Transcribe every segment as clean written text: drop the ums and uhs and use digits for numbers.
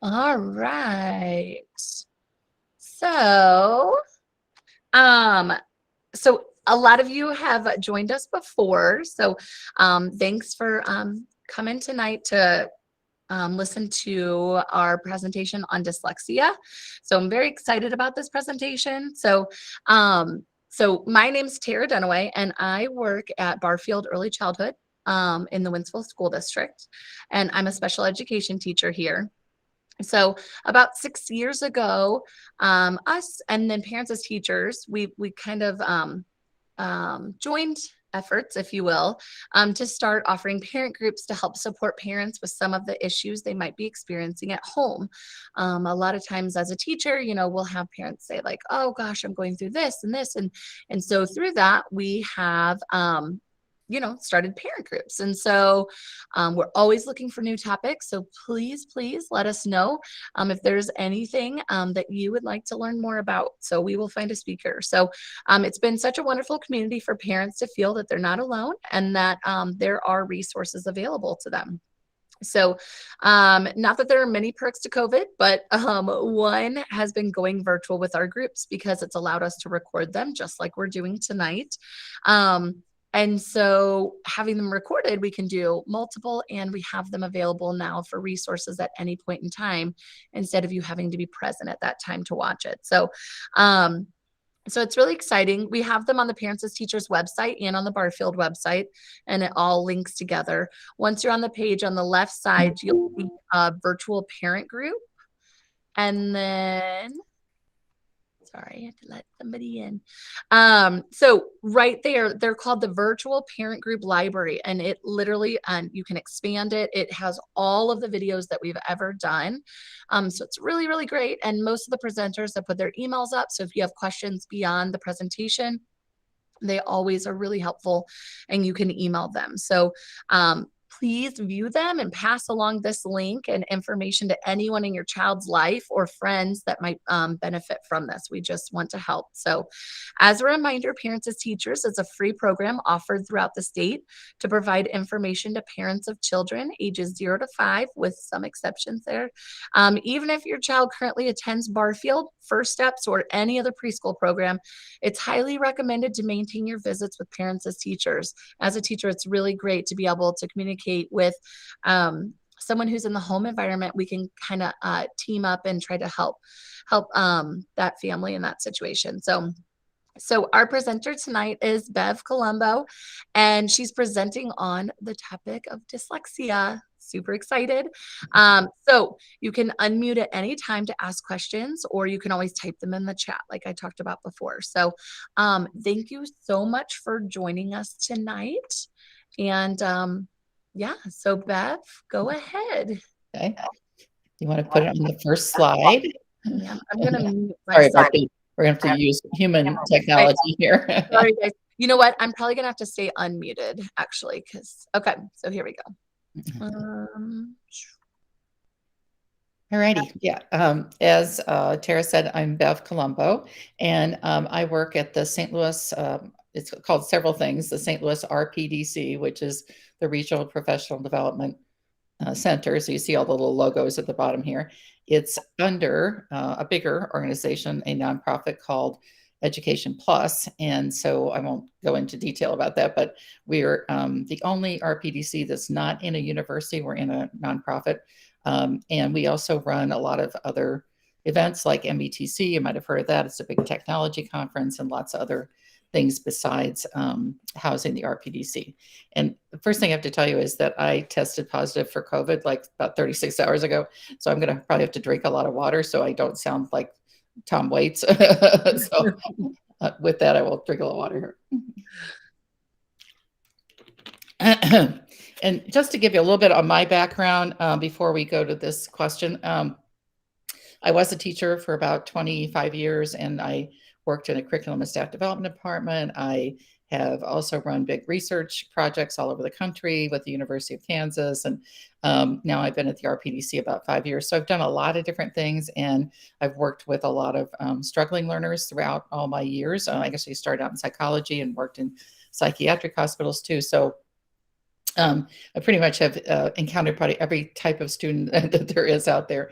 All right. So, um, so a lot of you have joined us before. So, thanks for coming tonight to listen to our presentation on dyslexia. So I'm very excited about this presentation. So my name's Tara Dunaway, and I work at Barfield Early Childhood in the Winsville School District, and I'm a special education teacher here. So about 6 years ago, us and then parents as teachers, we kind of joined efforts, if you will, to start offering parent groups to help support parents with some of the issues they might be experiencing at home. A lot of times as a teacher, we'll have parents say like, oh gosh, I'm going through this and this. And so through that, we have, started parent groups. And so we're always looking for new topics. So please, please let us know if there's anything that you would like to learn more about. So we will find a speaker. So it's been such a wonderful community for parents to feel that they're not alone and that there are resources available to them. So, not that there are many perks to COVID, but one has been going virtual with our groups because it's allowed us to record them just like we're doing tonight. And so having them recorded, we can do multiple, and we have them available now for resources at any point in time instead of you having to be present at that time to watch it. So it's really exciting. We have them on the Parents as Teachers website and on the Barfield website, and it all links together. Once you're on the page on the left side, you'll see a virtual parent group. And then, sorry, I had to let somebody in. So right there, they're called the Virtual Parent Group Library, and it literally, you can expand it. It has all of the videos that we've ever done. So it's really, really great. And most of the presenters have put their emails up. So if you have questions beyond the presentation, they always are really helpful, and you can email them. So please view them and pass along this link and information to anyone in your child's life or friends that might benefit from this. We just want to help. So as a reminder, Parents as Teachers is a free program offered throughout the state to provide information to parents of children ages 0 to 5, with some exceptions there. Even if your child currently attends Barfield, First Steps, or any other preschool program, it's highly recommended to maintain your visits with Parents as Teachers. As a teacher, it's really great to be able to communicate with someone who's in the home environment. We can kind of team up and try to help that family in that situation. So our presenter tonight is Bev Colombo, and she's presenting on the topic of dyslexia. Super excited. So you can unmute at any time to ask questions, or you can always type them in the chat like I talked about before. So thank you so much for joining us tonight. And yeah, so Bev, go ahead. Okay. You want to put it on the first slide? Yeah, I'm going to mute Sorry myself. about the, we're going to have to use human technology here. Sorry, guys. You know what? I'm probably going to have to stay unmuted, actually, because, okay, so here we go. All righty. Yeah. As Tara said, I'm Bev Colombo, and I work at the St. Louis, it's called several things, the St. Louis RPDC, which is the Regional Professional Development Center. So you see all the little logos at the bottom here. It's under a bigger organization, a nonprofit called Education Plus. And so I won't go into detail about that, but we're the only RPDC that's not in a university. We're in a nonprofit. And we also run a lot of other events like METC. You might have heard of that. It's a big technology conference and lots of other things besides housing the RPDC. And the first thing I have to tell you is that I tested positive for COVID like about 36 hours ago. So I'm going to probably have to drink a lot of water so I don't sound like Tom Waits. So with that, I will drink a little water here. And just to give you a little bit of my background before we go to this question, I was a teacher for about 25 years, and I worked in a curriculum and staff development department. I have also run big research projects all over the country with the University of Kansas. And now I've been at the RPDC about 5 years. So I've done a lot of different things, and I've worked with a lot of struggling learners throughout all my years. I guess I started out in psychology and worked in psychiatric hospitals too. So I pretty much have encountered probably every type of student that there is out there,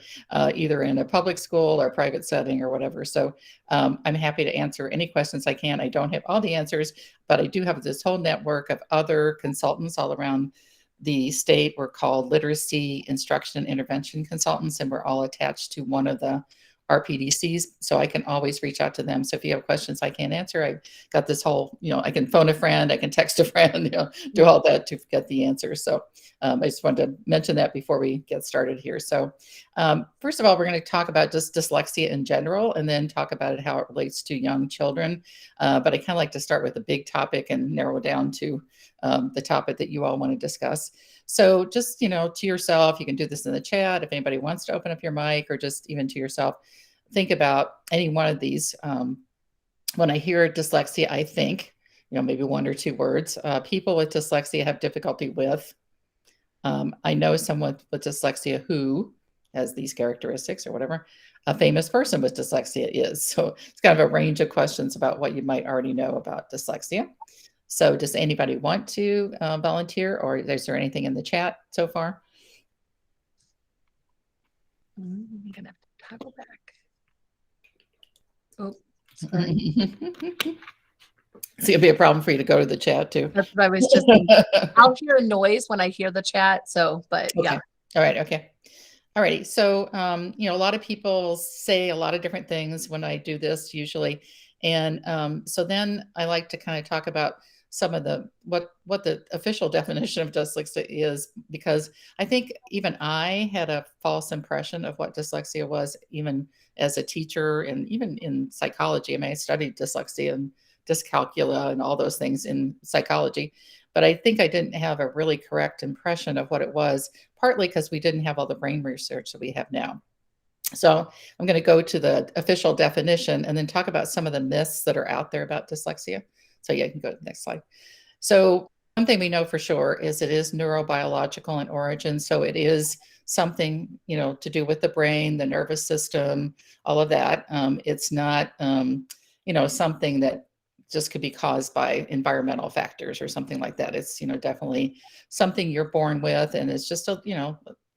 either in a public school or private setting or whatever. So I'm happy to answer any questions I can. I don't have all the answers, but I do have this whole network of other consultants all around the state. We're called Literacy Instruction and Intervention Consultants, and we're all attached to one of the RPDCs, so I can always reach out to them. So if you have questions I can't answer, I've got this whole, I can phone a friend, I can text a friend, do all that to get the answers. So I just wanted to mention that before we get started here. So first of all, we're going to talk about just dyslexia in general, and then talk about it, how it relates to young children. But I kind of like to start with a big topic and narrow it down to the topic that you all want to discuss. So just, to yourself, you can do this in the chat if anybody wants to open up your mic, or just even to yourself, think about any one of these. When I hear dyslexia, I think, maybe one or two words. People with dyslexia have difficulty with. I know someone with dyslexia who has these characteristics or whatever. A famous person with dyslexia is. So it's kind of a range of questions about what you might already know about dyslexia. So does anybody want to volunteer, or is there anything in the chat so far? I'm going to have to toggle back. Oh, sorry. So it'll be a problem for you to go to the chat too. That's what I was just thinking. I'll hear a noise when I hear the chat. So, but okay. Yeah. All right. Okay. All righty. So, a lot of people say a lot of different things when I do this usually. And so then I like to kind of talk about some of the, what the official definition of dyslexia is, because I think even I had a false impression of what dyslexia was, even as a teacher, and even in psychology. I mean, I studied dyslexia and dyscalculia and all those things in psychology, but I think I didn't have a really correct impression of what it was, partly because we didn't have all the brain research that we have now. So I'm going to go to the official definition and then talk about some of the myths that are out there about dyslexia. So yeah, you can go to the next slide. So one thing we know for sure is it is neurobiological in origin. So it is something, to do with the brain, the nervous system, all of that. It's not, something that just could be caused by environmental factors or something like that. It's, definitely something you're born with, and it's just a,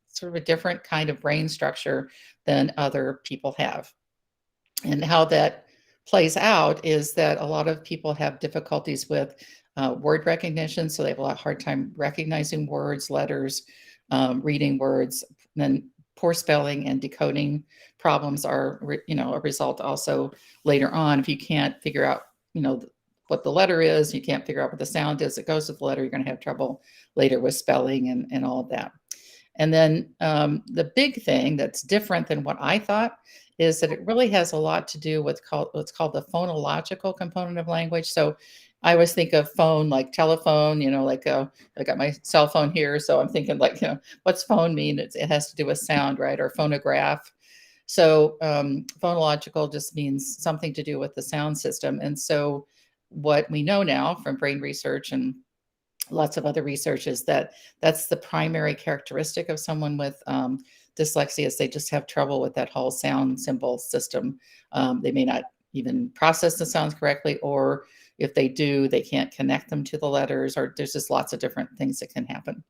sort of a different kind of brain structure than other people have. And how that plays out is that a lot of people have difficulties with word recognition. So they have a lot hard time recognizing words, letters, reading words. And then poor spelling and decoding problems are, a result also later on. If you can't figure out, what the letter is, you can't figure out what the sound is that goes with the letter, you're going to have trouble later with spelling and all of that. And then the big thing that's different than what I thought is that it really has a lot to do with what's called the phonological component of language. So I always think of phone like telephone, like I got my cell phone here. So I'm thinking like, what's phone mean? It has to do with sound, right? Or phonograph. So phonological just means something to do with the sound system. And so what we know now from brain research and lots of other research is that that's the primary characteristic of someone with dyslexia, is they just have trouble with that whole sound symbol system. They may not even process the sounds correctly, or if they do, they can't connect them to the letters, or there's just lots of different things that can happen.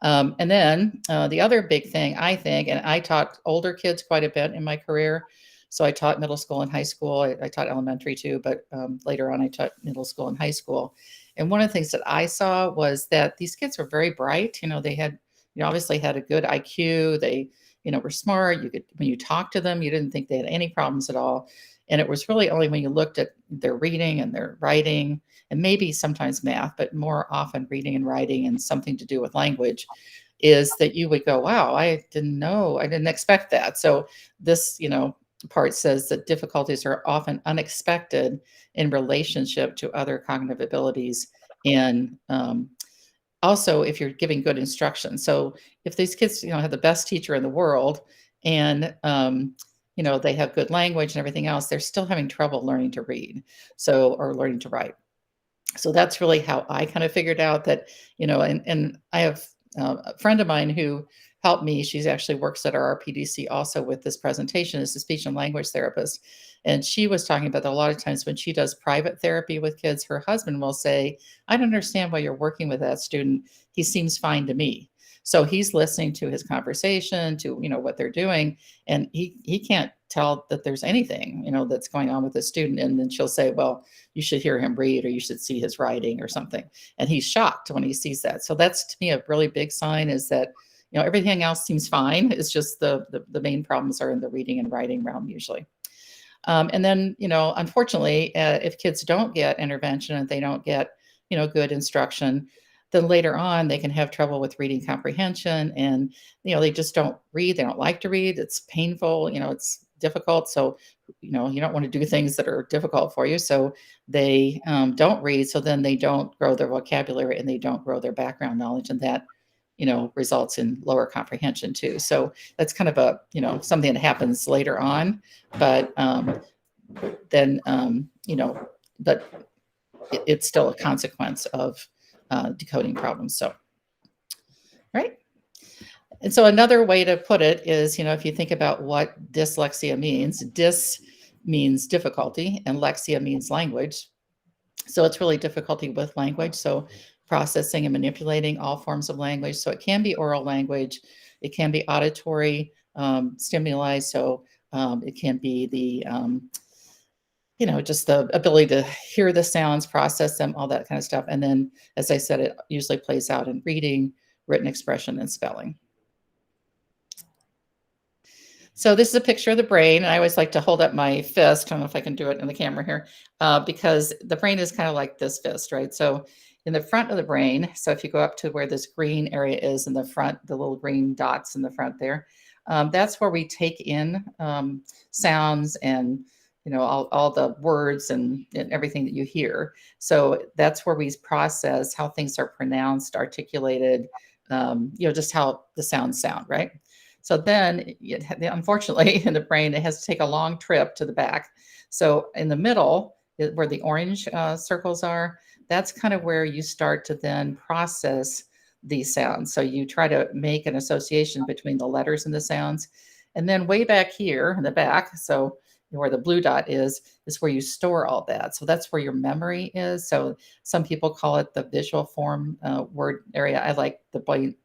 And then the other big thing, I think, and I taught older kids quite a bit in my career. So I taught middle school and high school. I taught elementary too, but later on I taught middle school and high school. And one of the things that I saw was that these kids were very bright. They had, obviously had a good IQ. They, were smart. When you talked to them, you didn't think they had any problems at all. And it was really only when you looked at their reading and their writing, and maybe sometimes math, but more often reading and writing and something to do with language, is that you would go, wow, I didn't know, I didn't expect that. So this, part says that difficulties are often unexpected in relationship to other cognitive abilities. And also if you're giving good instruction. So if these kids, have the best teacher in the world, and they have good language and everything else, they're still having trouble learning to read, or learning to write. So that's really how I kind of figured out that, and I have a friend of mine who helped me. She's actually works at our RPDC also with this presentation, as a speech and language therapist. And she was talking about that a lot of times when she does private therapy with kids, her husband will say, I don't understand why you're working with that student. He seems fine to me. So he's listening to his conversation, to what they're doing, and he can't tell that there's anything that's going on with the student. And then she'll say, well, you should hear him read, or you should see his writing or something. And he's shocked when he sees that. So that's, to me, a really big sign, is that everything else seems fine. It's just the main problems are in the reading and writing realm usually. And then, unfortunately, if kids don't get intervention and they don't get, good instruction, then later on they can have trouble with reading comprehension, and, they just don't read. They don't like to read. It's painful. It's difficult. So, you don't want to do things that are difficult for you. So they don't read. So then they don't grow their vocabulary, and they don't grow their background knowledge. And that, results in lower comprehension too. So that's kind of a, something that happens later on, but then, but it's still a consequence of decoding problems. So, right. And so another way to put it is, if you think about what dyslexia means, dys means difficulty and lexia means language. So it's really difficulty with language. So processing and manipulating all forms of language. So it can be oral language. It can be auditory stimuli. So it can be the, just the ability to hear the sounds, process them, all that kind of stuff. And then, as I said, it usually plays out in reading, written expression, and spelling. So this is a picture of the brain, and I always like to hold up my fist. I don't know if I can do it in the camera here, because the brain is kind of like this fist, right? So in the front of the brain, so if you go up to where this green area is in the front, the little green dots in the front there, that's where we take in sounds and all the words and everything that you hear. So that's where we process how things are pronounced, articulated, just how the sounds sound, right? So then, unfortunately, in the brain, it has to take a long trip to the back. So in the middle, where the orange circles are, that's kind of where you start to then process these sounds. So you try to make an association between the letters and the sounds. And then way back here in the back, so where the blue dot is where you store all that. So that's where your memory is. So some people call it the visual form word area. I like the brain.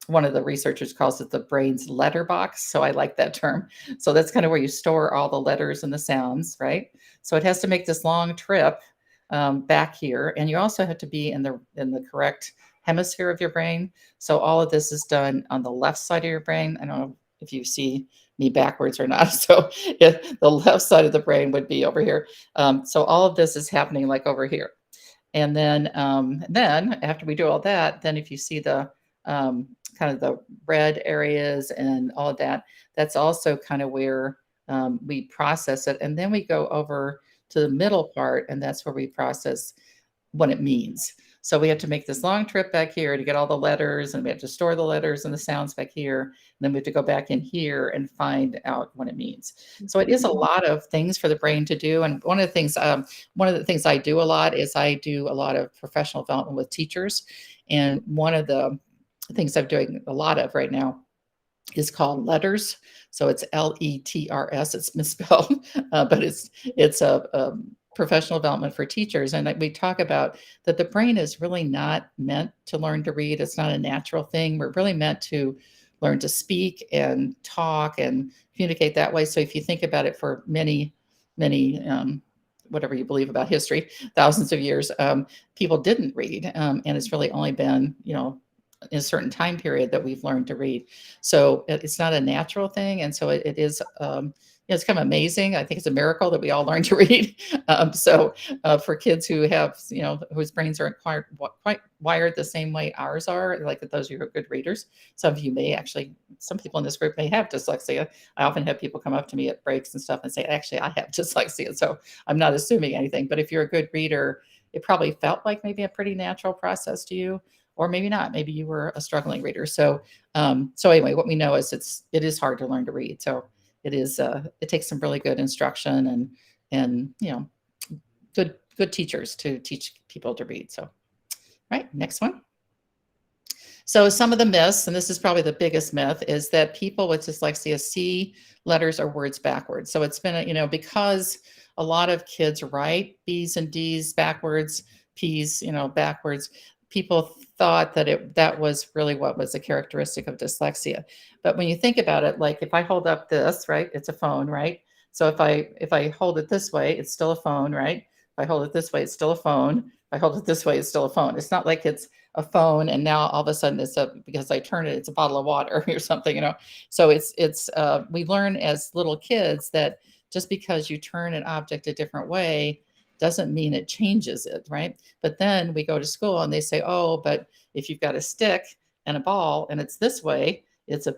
One of the researchers calls it the brain's letterbox. So I like that term. So that's kind of where you store all the letters and the sounds, right? So it has to make this long trip back here. And you also have to be in the correct hemisphere of your brain. So all of this is done on the left side of your brain. I don't know if you see me backwards or not. So if the left side of the brain would be over here. So all of this is happening like over here. And then after we do all that, then if you see the kind of the red areas and all of that, that's also kind of where we process it. And then we go over to the middle part, and that's where we process what it means. So we have to make this long trip back here to get all the letters, and we have to store the letters and the sounds back here. And then we have to go back in here and find out what it means. So it is a lot of things for the brain to do. And one of the things I do a lot is I do a lot of professional development with teachers. And one of the things I'm doing a lot of right now is called letters. So it's LETRS. It's misspelled, but it's a professional development for teachers. And we talk about that the brain is really not meant to learn to read. It's not a natural thing. We're really meant to learn to speak and talk and communicate that way. So if you think about it, for many, whatever you believe about history, thousands of years, people didn't read. And it's really only been, in a certain time period that we've learned to read. So it's not a natural thing. And so it is, it's kind of amazing. I think it's a miracle that we all learn to read. So for kids who have, whose brains aren't quite wired the same way ours are, like those who are good readers, some people in this group may have dyslexia. I often have people come up to me at breaks and stuff and say, actually, I have dyslexia. So I'm not assuming anything, but if you're a good reader, it probably felt like maybe a pretty natural process to you. Or maybe not. Maybe you were a struggling reader. So, anyway, what we know is it is hard to learn to read. So it is. It takes some really good instruction and good teachers to teach people to read. So, right, next one. So some of the myths, and this is probably the biggest myth, is that people with dyslexia see letters or words backwards. So it's been, because a lot of kids write B's and D's backwards, P's, backwards. People thought that was really what was a characteristic of dyslexia. But when you think about it, like if I hold up this, right, it's a phone, right? So if I hold it this way, it's still a phone, right? If I hold it this way, it's still a phone. If I hold it this way, it's still a phone. It's not like it's a phone and now all of a sudden because I turn it, it's a bottle of water or something. So we learn as little kids that just because you turn an object a different way doesn't mean it changes it, right? But then we go to school and they say, oh, but if you've got a stick and a ball and it's this way, it's a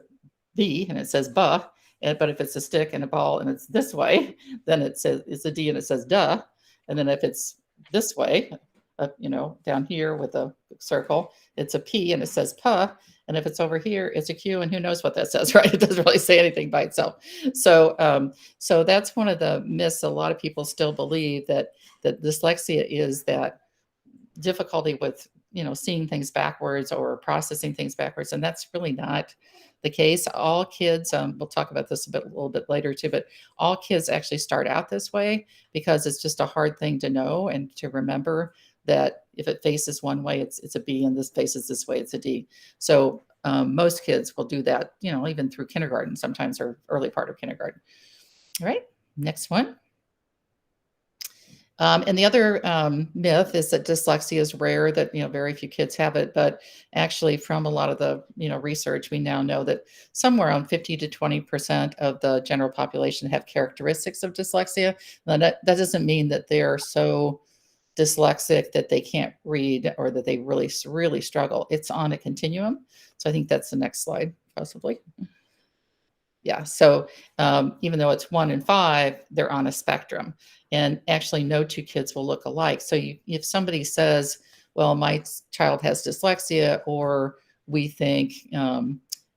B and it says buh. But if it's a stick and a ball and it's this way, then it says it's a D and it says duh. And then if it's this way, down here with a circle, it's a P and it says puh. And if it's over here, it's a Q, and who knows what that says, right? It doesn't really say anything by itself. So that's one of the myths. A lot of people still believe that dyslexia is that difficulty with seeing things backwards or processing things backwards, and that's really not the case. All kids, we'll talk about this a little bit later too, but all kids actually start out this way because it's just a hard thing to know and to remember that if it faces one way, it's a B, and this faces this way, it's a D. So most kids will do that, even through kindergarten sometimes, or early part of kindergarten. All right, next one. And the other myth is that dyslexia is rare, that very few kids have it. But actually, from a lot of the research, we now know that somewhere around 50 to 20% of the general population have characteristics of dyslexia. Now, that doesn't mean that they are so dyslexic that they can't read or that they really, really struggle. It's on a continuum. So I think that's the next slide, possibly. Yeah. So even though it's 1 in 5, they're on a spectrum, and actually no two kids will look alike. So if somebody says, well, my child has dyslexia, or we think,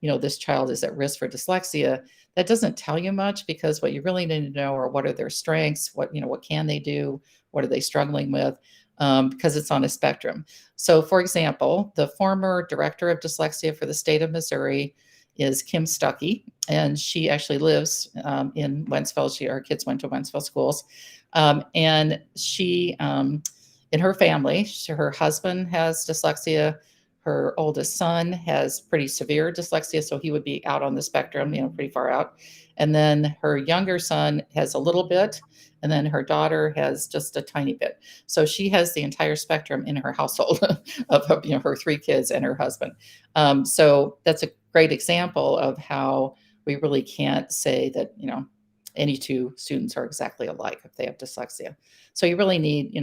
this child is at risk for dyslexia, that doesn't tell you much, because what you really need to know are what are their strengths, what can they do, what are they struggling with, because it's on a spectrum. So for example, the former director of dyslexia for the state of Missouri is Kim Stuckey, and she actually lives in Wentzville. Our kids went to Wentzville schools, and she, in her family, her husband has dyslexia. Her oldest son has pretty severe dyslexia, so he would be out on the spectrum, pretty far out. And then her younger son has a little bit, and then her daughter has just a tiny bit. So she has the entire spectrum in her household of her 3 kids and her husband. So that's a great example of how we really can't say that any two students are exactly alike if they have dyslexia. So you really need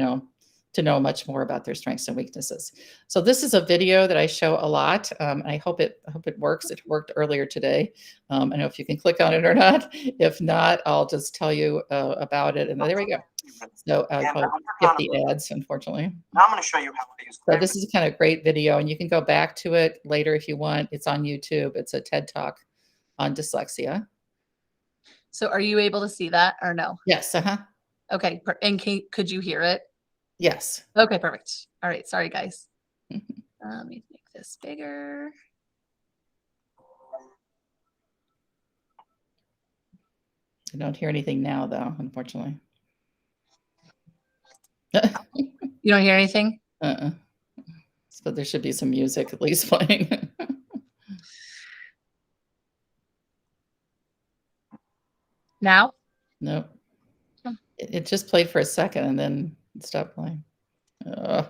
to know much more about their strengths and weaknesses. So this is a video that I show a lot. I hope it works. It worked earlier today. I don't know if you can click on it or not. If not, I'll just tell you about it. And there we go. So I'll skip the ads, unfortunately. Now I'm going to show you how I use. So this is a kind of great video, and you can go back to it later if you want. It's on YouTube. It's a TED Talk on dyslexia. So are you able to see that or no? Yes. Okay. And could you hear it? Yes. Okay, perfect. All right. Sorry, guys. Let me make this bigger. I don't hear anything now, though, unfortunately. You don't hear anything? So there should be some music at least playing. Now? Nope. It just played for a second and then it stopped playing. Oh,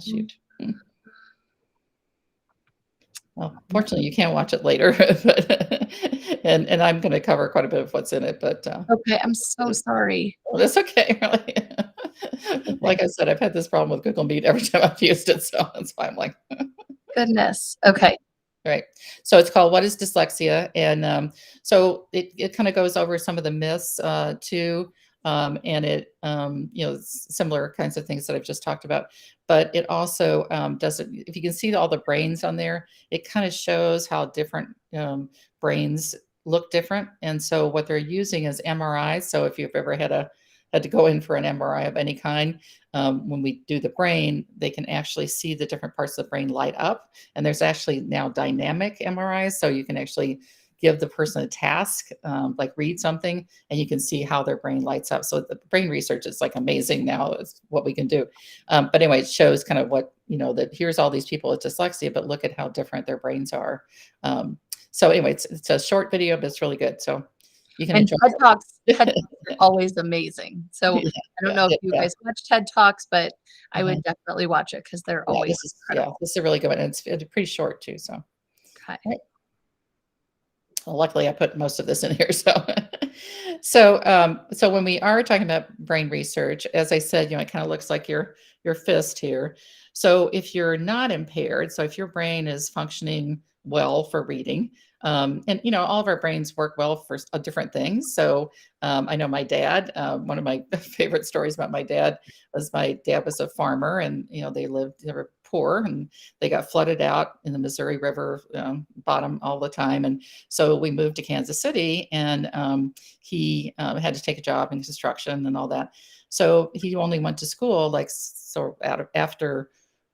shoot. Well, fortunately, you can't watch it later, but, and I'm going to cover quite a bit of what's in it. But okay, I'm so sorry. Well, that's okay, really. Like I said, I've had this problem with Google Meet every time I've used it, so that's why I'm like, goodness. Okay. Right. So it's called What is Dyslexia? And so it kind of goes over some of the myths too. And it, similar kinds of things that I've just talked about. But it also does it, if you can see all the brains on there, it kind of shows how different brains look different. And so what they're using is MRIs. So if you've ever had a had to go in for an MRI of any kind, when we do the brain, they can actually see the different parts of the brain light up. And there's actually now dynamic MRIs. So you can actually give the person a task, like read something, and you can see how their brain lights up. So the brain research is like amazing now, is what we can do. But anyway, it shows kind of what, that here's all these people with dyslexia, but look at how different their brains are. So anyway, it's a short video, but it's really good. So you can And enjoy TED Talks are always amazing. So Yeah, I don't know if you yeah. guys watch TED Talks, but I Uh-huh. would definitely watch it because they're Yeah, always incredible. this is a really good one. It's pretty short too. So Okay. well, luckily I put most of this in here. So so when we are talking about brain research, as I said, it kind of looks like your fist here. So if you're not impaired, so if your brain is functioning well for reading, and all of our brains work well for different things. So I know my dad. One of my favorite stories about my dad was a farmer, and they were poor, and they got flooded out in the Missouri River bottom all the time, and so we moved to Kansas City, and he had to take a job in construction and all that. So he only went to school after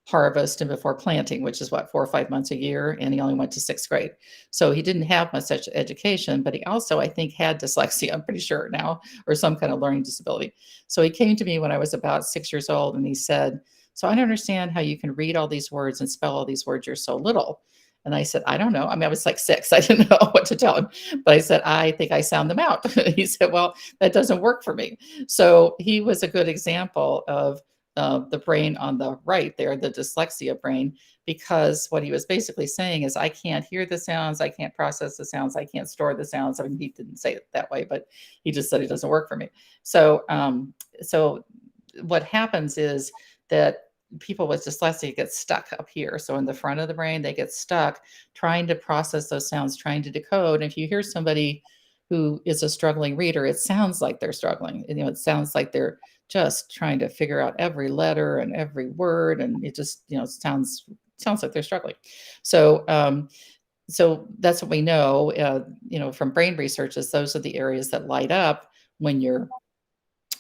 harvest and before planting, which is what, 4 or 5 months a year, and he only went to sixth grade. So he didn't have much such education, but he also, I think, had dyslexia. I'm pretty sure now, or some kind of learning disability. So he came to me when I was about 6 years old, and he said, "So I don't understand how you can read all these words and spell all these words. You're so little." And I said, "I don't know." I mean, I was like 6. I didn't know what to tell him. But I said, "I think I sound them out." He said, "Well, that doesn't work for me." So he was a good example of the brain on the right there, the dyslexia brain, because what he was basically saying is, I can't hear the sounds, I can't process the sounds, I can't store the sounds. I mean, he didn't say it that way, but he just said it doesn't work for me. So what happens is that people with dyslexia get stuck up here. So in the front of the brain, they get stuck trying to process those sounds, trying to decode. And if you hear somebody who is a struggling reader, it sounds like they're struggling. It sounds like they're just trying to figure out every letter and every word, and it just sounds like they're struggling. So that's what we know. From brain research, is those are the areas that light up when you're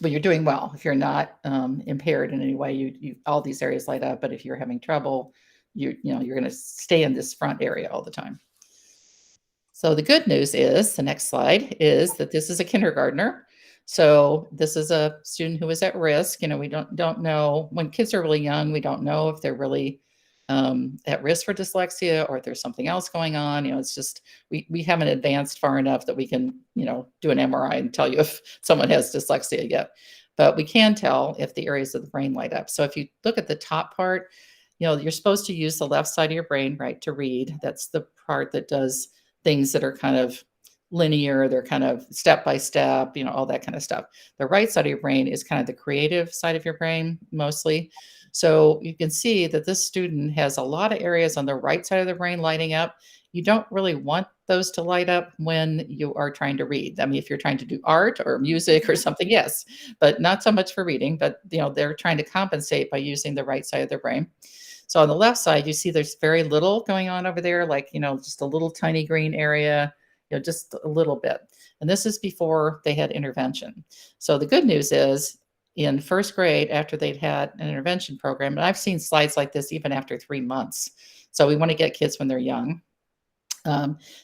doing well. If you're not impaired in any way, you all these areas light up. But if you're having trouble, you're going to stay in this front area all the time. So the good news is, the next slide, is that this is a kindergartner. So this is a student who is at risk. We don't know, when kids are really young, we don't know if they're really at risk for dyslexia or if there's something else going on. It's just we haven't advanced far enough that we can do an MRI and tell you if someone has dyslexia yet. But we can tell if the areas of the brain light up. So if you look at the top part, you're supposed to use the left side of your brain, right, to read. That's the part that does things that are kind of linear, they're kind of step by step, all that kind of stuff. The right side of your brain is kind of the creative side of your brain mostly. So you can see that this student has a lot of areas on the right side of the brain lighting up. You don't really want those to light up when you are trying to read. I mean, if you're trying to do art or music or something, yes, but not so much for reading. But they're trying to compensate by using the right side of their brain. So on the left side, you see there's very little going on over there, like, just a little tiny green area, just a little bit. And this is before they had intervention. So the good news is, in first grade, after they'd had an intervention program, and I've seen slides like this even after 3 months. So we want to get kids when they're young.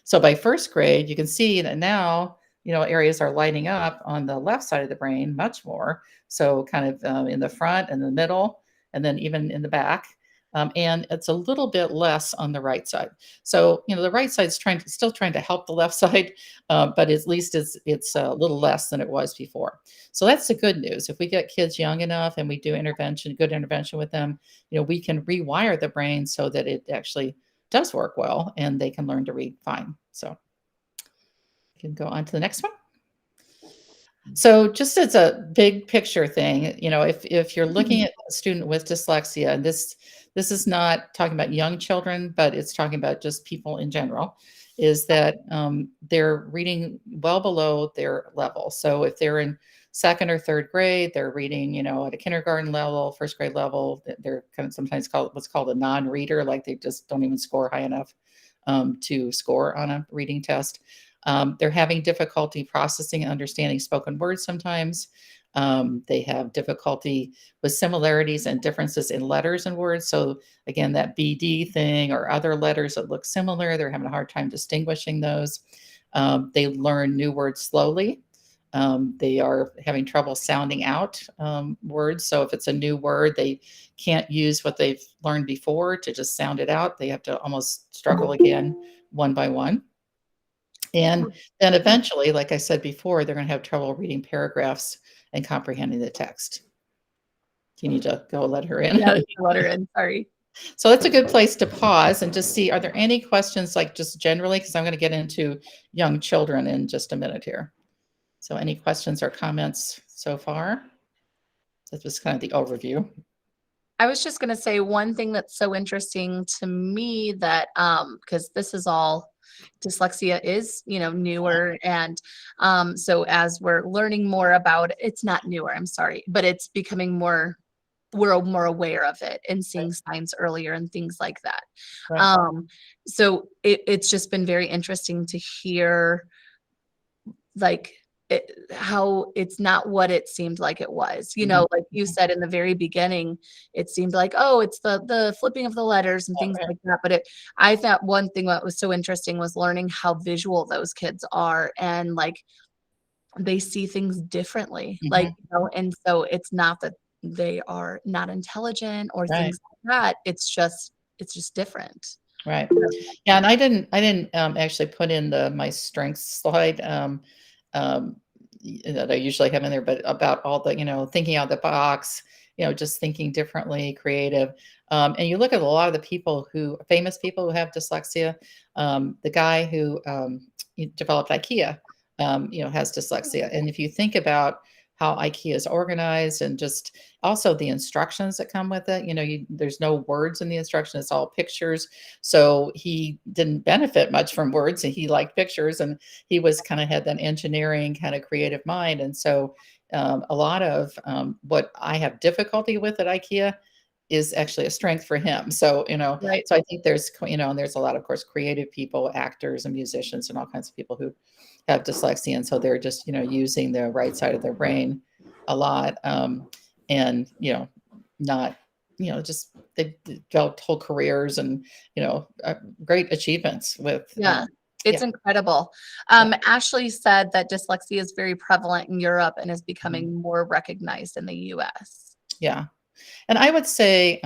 So by first grade, you can see that now, areas are lighting up on the left side of the brain much more. So kind of in the front and the middle, and then even in the back. And it's a little bit less on the right side. So, the right side's still trying to help the left side, but at least it's a little less than it was before. So that's the good news. If we get kids young enough and we do good intervention with them, we can rewire the brain so that it actually does work well and they can learn to read fine. So we can go on to the next one. So just as a big picture thing, if you're looking at a student with dyslexia, and this is not talking about young children, but it's talking about just people in general, is that they're reading well below their level. So if they're in second or third grade, they're reading, at a kindergarten level, first grade level, they're kind of sometimes called what's called a non-reader, like they just don't even score high enough to score on a reading test. They're having difficulty processing and understanding spoken words sometimes. They have difficulty with similarities and differences in letters and words. So again, that BD thing or other letters that look similar, they're having a hard time distinguishing those. They learn new words slowly. They are having trouble sounding out words. So if it's a new word, they can't use what they've learned before to just sound it out. They have to almost struggle again one by one. And then eventually, like I said before, they're going to have trouble reading paragraphs and comprehending the text. Do you need to go let her in? Yeah, let her in. Sorry. So that's a good place to pause and just see, are there any questions like just generally? Because I'm going to get into young children in just a minute here. So any questions or comments so far? That was kind of the overview. I was just going to say one thing that's so interesting to me that because this is all dyslexia is, newer, and so as we're learning more about it, it's not newer, I'm sorry, but it's becoming we're more aware of it and seeing signs earlier and things like that. Right. So it's just been very interesting to hear like how it's not what it seemed like it was, like you said in the very beginning, it seemed like, oh, it's the flipping of the letters and things like that. But I thought one thing that was so interesting was learning how visual those kids are, and like they see things differently, and so it's not that they are not intelligent or Right. things like that. It's just different. Right. Yeah, and I didn't actually put in my strengths slide that I usually have in there, but about all the thinking out of the box, just thinking differently, creative. And you look at a lot of the famous people who have dyslexia. The guy who developed IKEA, has dyslexia, and if you think about how IKEA is organized and just also the instructions that come with it. There's no words in the instruction, it's all pictures. So he didn't benefit much from words, and he liked pictures, and he was kind of had that engineering kind of creative mind. And so a lot of what I have difficulty with at IKEA is actually a strength for him. So, Right. so I think there's, and there's a lot, of course, creative people, actors and musicians and all kinds of people who have dyslexia. And so they're just, using the right side of their brain a lot. And, not, just they've developed whole careers and, great achievements with. Yeah. It's incredible. Ashley said that dyslexia is very prevalent in Europe and is becoming more recognized in the US. Yeah. And I would say,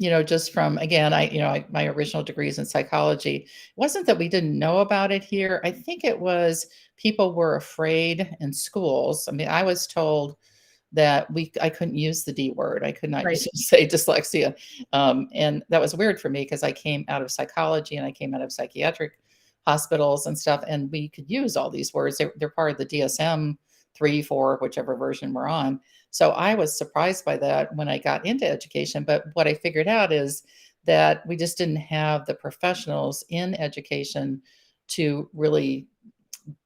just from, again, my original degrees in psychology, it wasn't that we didn't know about it here. I think it was people were afraid in schools. I mean, I was told that I couldn't use the D word. I could not Right. say dyslexia. And that was weird for me because I came out of psychology and I came out of psychiatric hospitals and stuff, and we could use all these words. They're part of the DSM 3, 4, whichever version we're on. So I was surprised by that when I got into education. But what I figured out is that we just didn't have the professionals in education to really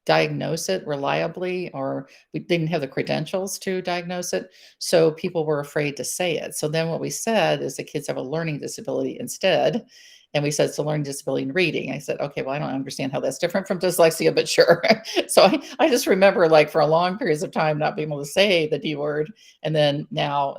diagnose it reliably, or we didn't have the credentials to diagnose it. So people were afraid to say it. So then what we said is the kids have a learning disability instead. And we said it's a learning disability in reading. I said, okay, well, I don't understand how that's different from dyslexia, but sure. So I just remember like for a long periods of time not being able to say the D word. And then now,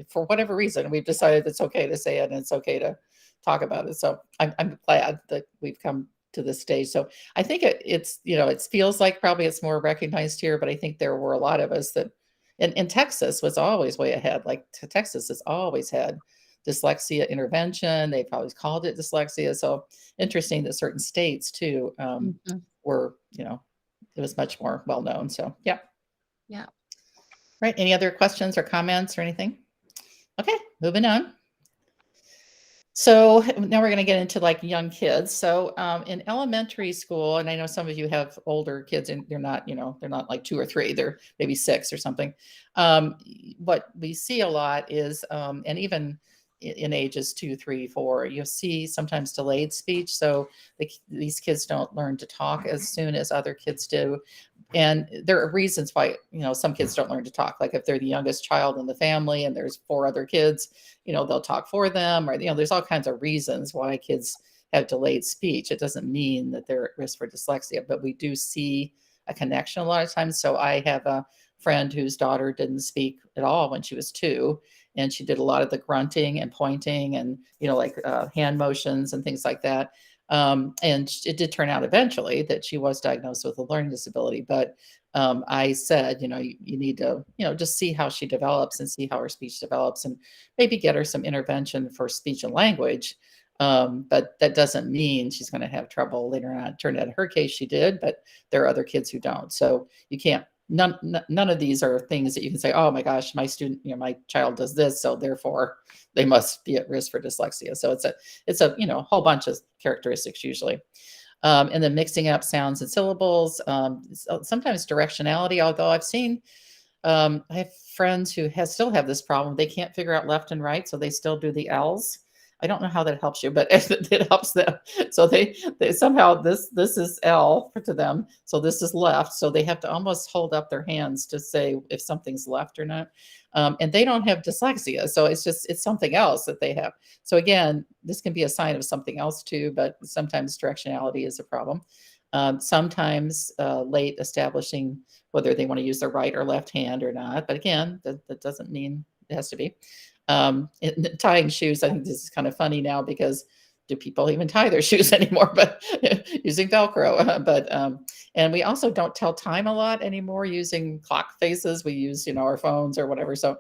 for whatever reason, we've decided it's okay to say it and it's okay to talk about it. So I'm glad that we've come to this stage. So I think it's, it feels like probably it's more recognized here, but I think there were a lot of us that, and Texas was always way ahead. Like Texas has always had dyslexia intervention. They've always called it dyslexia. So interesting that certain states too were, it was much more well known. So yeah. Yeah. Right. Any other questions or comments or anything? Okay, moving on. So now we're going to get into like young kids. So in elementary school, and I know some of you have older kids and they're not, they're not like 2 or 3, they're maybe 6 or something. What we see a lot is, and even in ages 2, 3, 4, you'll see sometimes delayed speech. So these kids don't learn to talk as soon as other kids do. And there are reasons why, some kids don't learn to talk. Like if they're the youngest child in the family and there's 4 other kids, they'll talk for them, or, there's all kinds of reasons why kids have delayed speech. It doesn't mean that they're at risk for dyslexia, but we do see a connection a lot of times. So I have friend whose daughter didn't speak at all when she was 2, and she did a lot of the grunting and pointing and, like hand motions and things like that. And it did turn out eventually that she was diagnosed with a learning disability. But I said, you need to, just see how she develops and see how her speech develops, and maybe get her some intervention for speech and language. But that doesn't mean she's going to have trouble later on. It turned out in her case she did, but there are other kids who don't. So you can't. None of these are things that you can say, oh my gosh, my student, my child does this, so therefore they must be at risk for dyslexia. So it's a whole bunch of characteristics usually. And then mixing up sounds and syllables, sometimes directionality, although I've seen, I have friends who still have this problem. They can't figure out left and right, so they still do the L's. I don't know how that helps you, but it helps them. So they somehow this is L to them, so this is left. So they have to almost hold up their hands to say if something's left or not. And they don't have dyslexia, so it's something else that they have. So again, this can be a sign of something else too, but sometimes directionality is a problem. Sometimes late establishing whether they want to use their right or left hand or not. But again, that doesn't mean it has to be. Tying shoes, I think this is kind of funny now because do people even tie their shoes anymore? But using Velcro. And we also don't tell time a lot anymore using clock faces. We use, our phones or whatever. So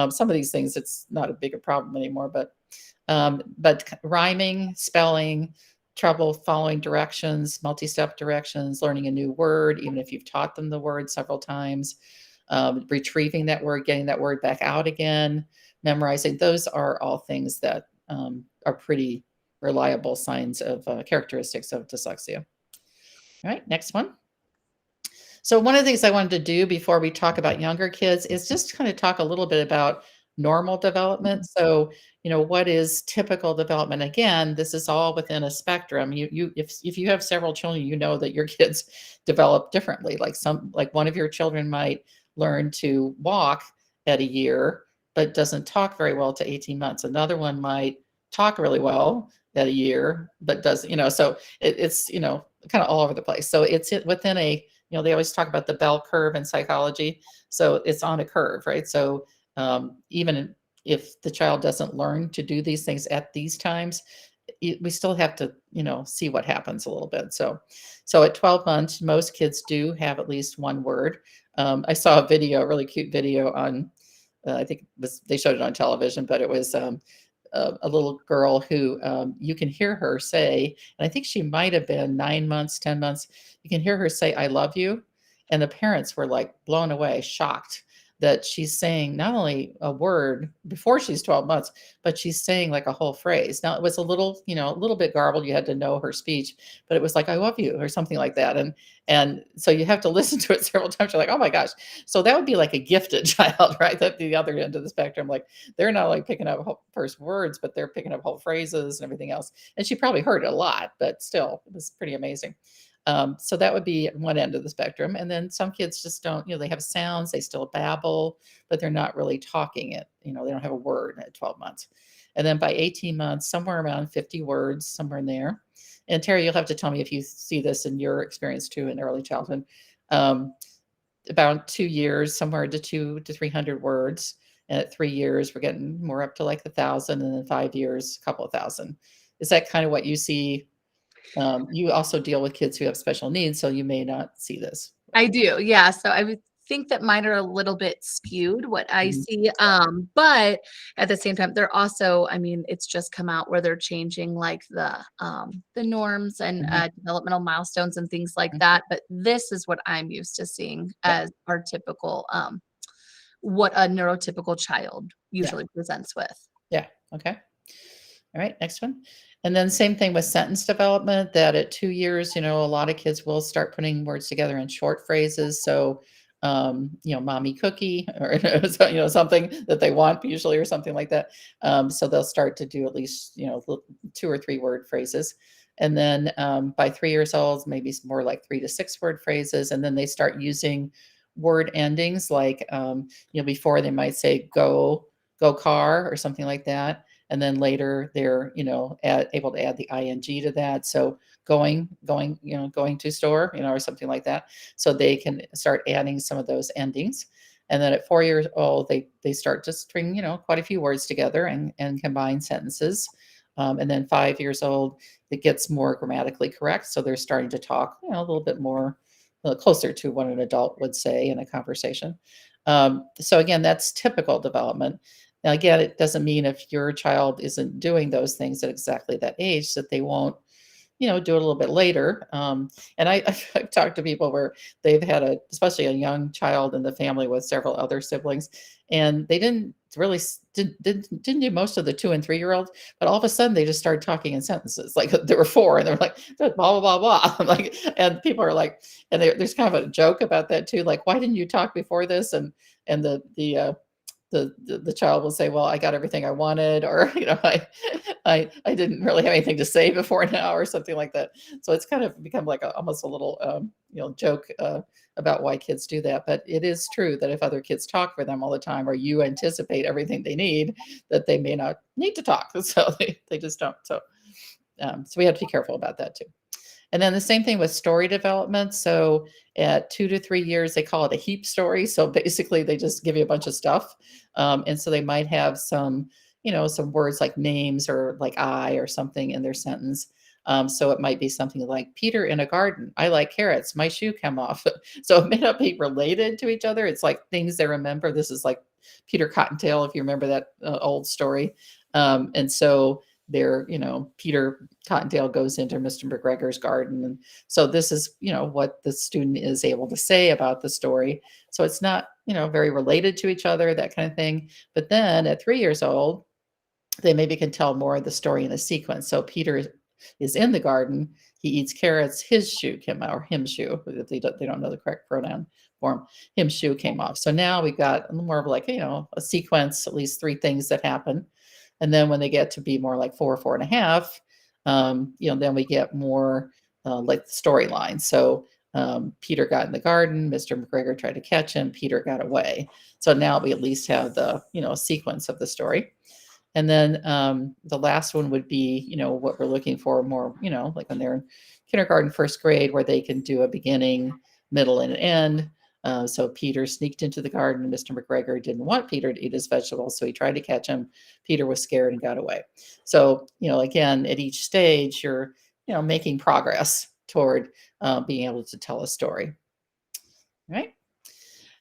some of these things, it's not a big a problem anymore. But rhyming, spelling, trouble following directions, multi-step directions, learning a new word, even if you've taught them the word several times, retrieving that word, getting that word back out again, memorizing. Those are all things that are pretty reliable signs of characteristics of dyslexia. All right, next one. So one of the things I wanted to do before we talk about younger kids is just kind of talk a little bit about normal development. So, what is typical development? Again, this is all within a spectrum. If you have several children, you know that your kids develop differently. Like one of your children might learn to walk at a year, but doesn't talk very well to 18 months. Another one might talk really well at a year, but doesn't, so it's, kind of all over the place. So it's within a, they always talk about the bell curve in psychology. So it's on a curve, right? So even if the child doesn't learn to do these things at these times, we still have to, see what happens a little bit. So at 12 months, most kids do have at least one word. I saw a really cute video on, I think they showed it on television, but it was a little girl who you can hear her say, and I think she might have been 9 months, 10 months. You can hear her say, "I love you." And the parents were like blown away, shocked that she's saying not only a word before she's 12 months, but she's saying like a whole phrase. Now it was a little bit garbled. You had to know her speech, but it was like, "I love you," or something like that. And so you have to listen to it several times. You're like, "Oh my gosh." So that would be like a gifted child, right? That's the other end of the spectrum. Like they're not only picking up first words, but they're picking up whole phrases and everything else. And she probably heard it a lot, but still, it was pretty amazing. So that would be one end of the spectrum. And then some kids just don't, they have sounds, they still babble, but they're not really talking it. They don't have a word at 12 months. And then by 18 months, somewhere around 50 words, somewhere in there. And Terry, you'll have to tell me if you see this in your experience too in early childhood. About 2 years, somewhere to 200 to 300 words. And at 3 years, we're getting more up to like 1,000, and then 5 years, a couple of thousand. Is that kind of what you see? You also deal with kids who have special needs, so you may not see this. I do, yeah. So I would think that mine are a little bit skewed what I Mhm. see. But at the same time, they're also, I mean, it's just come out where they're changing like the norms and Mhm. developmental milestones and things like Mhm. that. But this is what I'm used to seeing Yeah, as our typical what a neurotypical child yeah, usually presents with. yeah. Okay. All right, next one. And then same thing with sentence development, that at 2 years, a lot of kids will start putting words together in short phrases. So, mommy cookie or, so, something that they want usually or something like that. So they'll start to do at least, 2 or 3 word phrases. And then by 3 years old, maybe it's more like 3 to 6 word phrases. And then they start using word endings like, before they might say go car or something like that. And then later they're, able to add the ing to that. So going, going to store, or something like that. So they can start adding some of those endings. And then at 4 years old, they start to string, quite a few words together and combine sentences. And then 5 years old, it gets more grammatically correct. So they're starting to talk, a little bit more closer to what an adult would say in a conversation. So again, that's typical development. Now, again, it doesn't mean if your child isn't doing those things at exactly that age that they won't, do it a little bit later. And I've talked to people where they've had especially a young child in the family with several other siblings, and they didn't really didn't do most of the 2 and 3-year-olds, but all of a sudden they just started talking in sentences. Like there were 4, and they're like blah blah blah blah. Like, and people are like, and there's kind of a joke about that too. Like, why didn't you talk before this? And the child will say, well, I got everything I wanted, or I didn't really have anything to say before now, or something like that. So it's kind of become like almost a little joke about why kids do that. But it is true that if other kids talk for them all the time, or you anticipate everything they need, that they may not need to talk. So they just don't. So we have to be careful about that too. And then the same thing with story development. So at 2 to 3 years, they call it a heap story. So basically, they just give you a bunch of stuff. And so they might have some words like names or like I or something in their sentence. So it might be something like Peter in a garden. I like carrots. My shoe came off. So it may not be related to each other. It's like things they remember. This is like Peter Cottontail, if you remember that old story. And so there, Peter Cottontail goes into Mr. McGregor's garden. And so this is, what the student is able to say about the story. So it's not, very related to each other, that kind of thing. But then at 3 years old, they maybe can tell more of the story in a sequence. So Peter is in the garden, he eats carrots, his shoe came out, or him shoe, if they don't know the correct pronoun form, him shoe came off. So now we've got more of like, a sequence, at least 3 things that happen. And then when they get to be more like 4, 4.5, then we get more like the storyline. So Peter got in the garden, Mr. McGregor tried to catch him, Peter got away. So now we at least have the, sequence of the story. And then the last one would be, what we're looking for more, like when they're in kindergarten, first grade, where they can do a beginning, middle, and an end. So Peter sneaked into the garden. Mr. McGregor didn't want Peter to eat his vegetables, so he tried to catch him. Peter was scared and got away. So, again, at each stage, you're, making progress toward being able to tell a story. All right.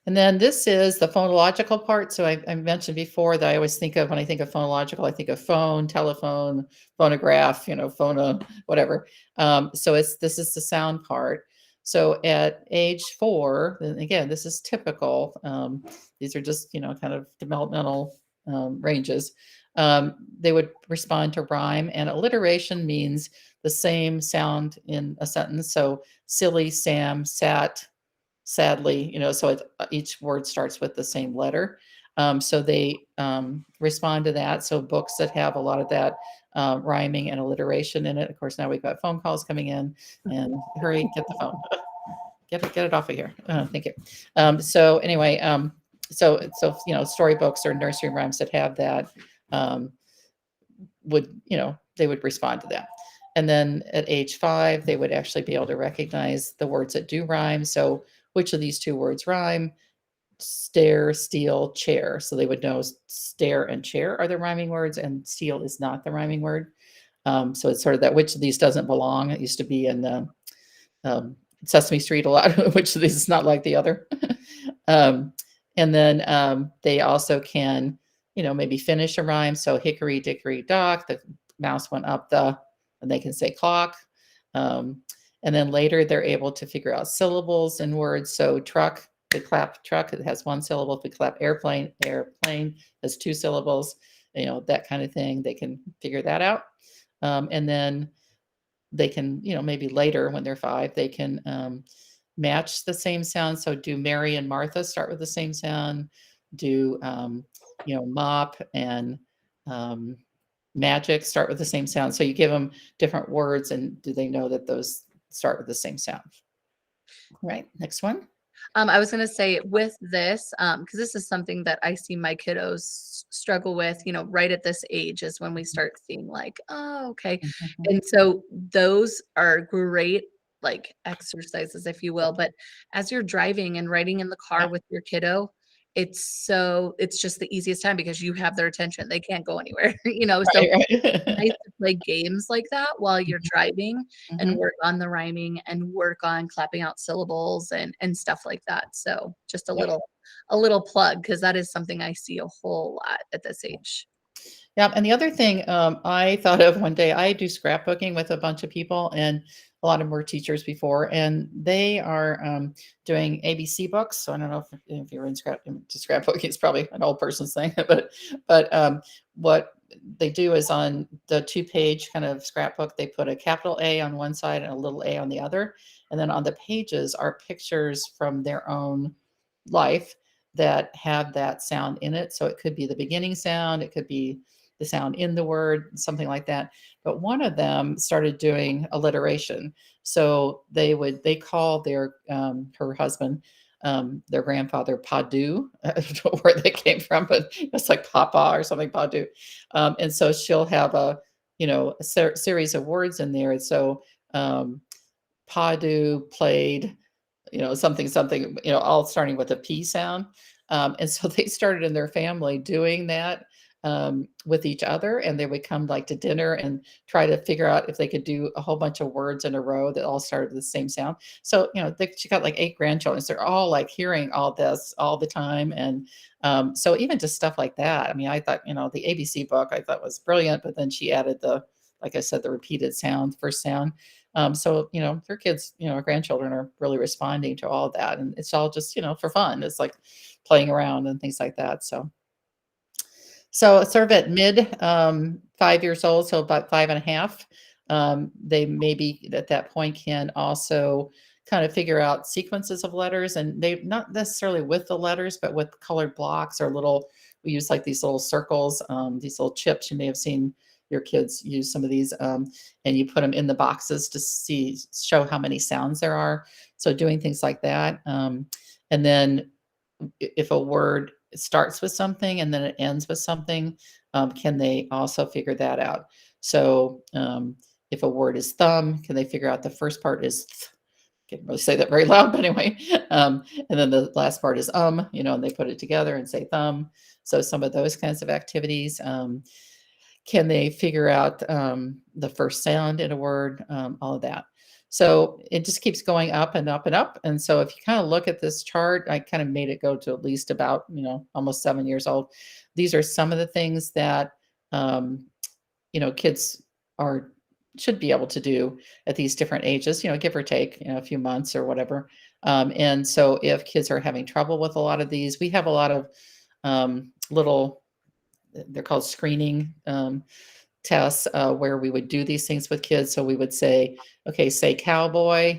And then this is the phonological part. So I mentioned before that I always think of, when I think of phonological, I think of phone, telephone, phonograph, phono, whatever. So this is the sound part. So at age 4, and again, this is typical. These are just, kind of developmental ranges. They would respond to rhyme, and alliteration means the same sound in a sentence. So silly, Sam, sat, sadly, so each word starts with the same letter. So they respond to that. So books that have a lot of that rhyming and alliteration in it. Of course, now we've got phone calls coming in, and hurry, get the phone. Get it off of here. Thank you. So anyway, so storybooks or nursery rhymes that have that would, they would respond to that. And then at age 5, they would actually be able to recognize the words that do rhyme. So which of these 2 words rhyme? Stare, steal, chair. So they would know stare and chair are the rhyming words, and steal is not the rhyming word. So it's sort of that which of these doesn't belong. It used to be in Sesame Street a lot, which of these is not like the other. And then they also can, maybe finish a rhyme. So hickory, dickory, dock, the mouse went up the, and they can say clock. And then later they're able to figure out syllables in words. So truck, they clap truck, it has 1 syllable. If we clap airplane, airplane has 2 syllables, that kind of thing. They can figure that out. And then they can, maybe later when they're 5, they can match the same sound. So do Mary and Martha start with the same sound? Do, mop and magic start with the same sound? So you give them different words, and do they know that those start with the same sound? Right. Next one. I was gonna say with this, because this is something that I see my kiddos struggle with, right at this age is when we start seeing like, oh, okay. Mhm. And so those are great like exercises, if you will. But as you're driving and riding in the car Yeah, with your kiddo, it's just the easiest time because you have their attention. They can't go anywhere, so right, nice right. to play games like that while you're Mhm, driving and mhm. work on the rhyming and work on clapping out syllables and stuff like that. So just a Yep. little plug because that is something I see a whole lot at this age. Yeah, and the other thing, I thought of one day, I do scrapbooking with a bunch of people, and a lot of them were teachers before, and they are doing ABC books. So I don't know if you're into scrapbooking, it's probably an old person's thing, but what they do is on the 2-page kind of scrapbook, they put a capital A on one side and a little a on the other, and then on the pages are pictures from their own life that have that sound in it. So it could be the beginning sound, it could be the sound in the word, something like that. But one of them started doing alliteration. So they call their her husband, their grandfather Padu. I don't know where they came from, but it's like Papa or something Padu. And so she'll have a series of words in there. And so Padu played something, something, all starting with a P sound. And so they started in their family doing that with each other, and they would come like to dinner and try to figure out if they could do a whole bunch of words in a row that all started with the same sound. So, she got like 8 grandchildren. So they're all like hearing all this all the time. And so even just stuff like that. I mean, I thought, the ABC book I thought was brilliant, but then she added like I said, the repeated sound, first sound. So, their kids, our grandchildren are really responding to all of that. And it's all just, for fun. It's like playing around and things like that. So sort of at mid 5 years old, so about 5.5, they maybe at that point can also kind of figure out sequences of letters, and they not necessarily with the letters, but with colored blocks or we use like these little circles, these little chips. You may have seen your kids use some of these, and you put them in the boxes to show how many sounds there are. So doing things like that. And then if a word starts with something and then it ends with something, can they also figure that out? So if a word is thumb, can they figure out the first part is can't really say that very loud, but anyway. And then the last part is and they put it together and say thumb. So some of those kinds of activities. Can they figure out the first sound in a word? All of that. So it just keeps going up and up and up. And so if you kind of look at this chart, I kind of made it go to at least about, almost 7 years old. These are some of the things that, um, kids are should be able to do at these different ages, give or take, a few months or whatever. And so if kids are having trouble with a lot of these, we have a lot of little, they're called screening tests, where we would do these things with kids. So we would say, okay, say cowboy,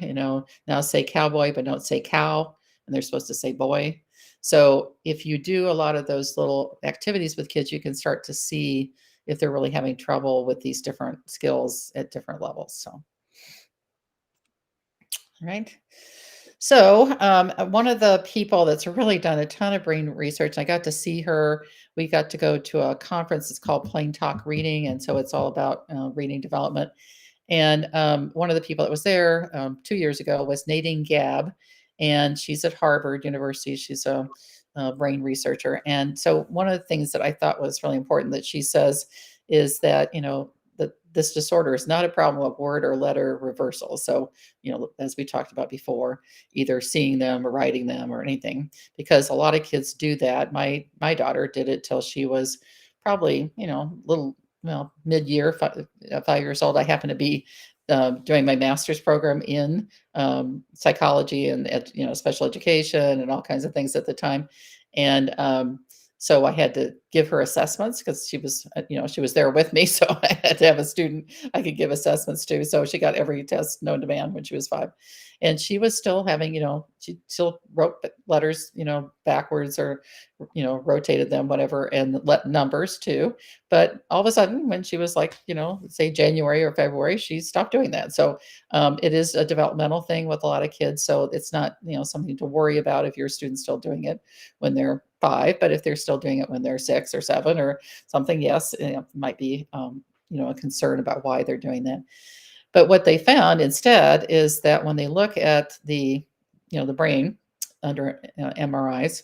now say cowboy, but don't say cow. And they're supposed to say boy. So if you do a lot of those little activities with kids, you can start to see if they're really having trouble with these different skills at different levels. So, all right. So, one of the people that's really done a ton of brain research, I got to see her. We got to go to a conference. It's called Plain Talk Reading, and so it's all about reading development. And one of the people that was there 2 years ago was Nadine Gabb, and she's at Harvard University. She's a brain researcher. And so one of the things that I thought was really important that she says is that, that this disorder is not a problem of word or letter reversal. So, as we talked about before, either seeing them or writing them or anything, because a lot of kids do that. My daughter did it till she was probably, little, well, mid-year, 5 years old. I happened to be doing my master's program in psychology and special education and all kinds of things at the time, and So I had to give her assessments because she was, she was there with me. So I had to have a student I could give assessments to. So she got every test known to man when she was 5. And she was still having, she still wrote letters, backwards or, rotated them, whatever, and let numbers too. But all of a sudden, when she was like, say January or February, she stopped doing that. So it is a developmental thing with a lot of kids. So it's not, something to worry about if your student's still doing it when they're 5, but if they're still doing it when they're 6 or 7 or something, yes, it might be, a concern about why they're doing that. But what they found instead is that when they look at the brain under MRIs,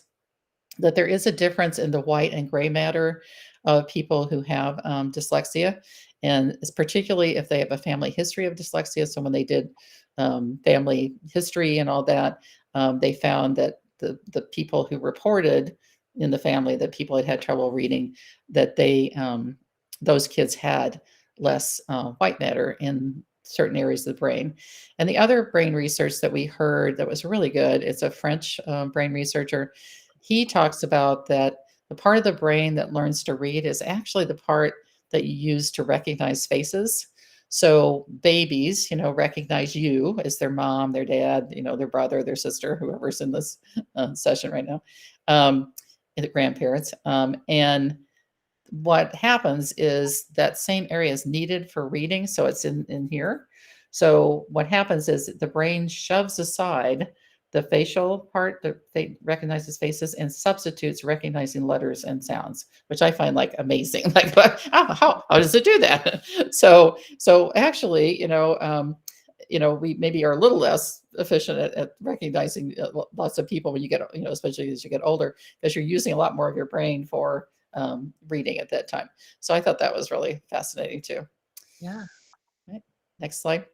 that there is a difference in the white and gray matter of people who have dyslexia, and it's particularly if they have a family history of dyslexia. So when they did family history and all that, they found that the people who reported in the family that people had trouble reading, that those kids had less white matter in certain areas of the brain. And the other brain research that we heard that was really good, it's a French brain researcher. He talks about that the part of the brain that learns to read is actually the part that you use to recognize faces. So babies, recognize you as their mom, their dad, their brother, their sister, whoever's in this session right now, and the grandparents. And what happens is that same area is needed for reading. So it's in here. So what happens is the brain shoves aside the facial part that they recognizes faces and substitutes recognizing letters and sounds, which I find like amazing. Like, how does it do that? So actually, we maybe are a little less efficient at recognizing lots of people when you get, especially as you get older, because you're using a lot more of your brain for reading at that time. So I thought that was really fascinating too. Yeah. Right. Next slide.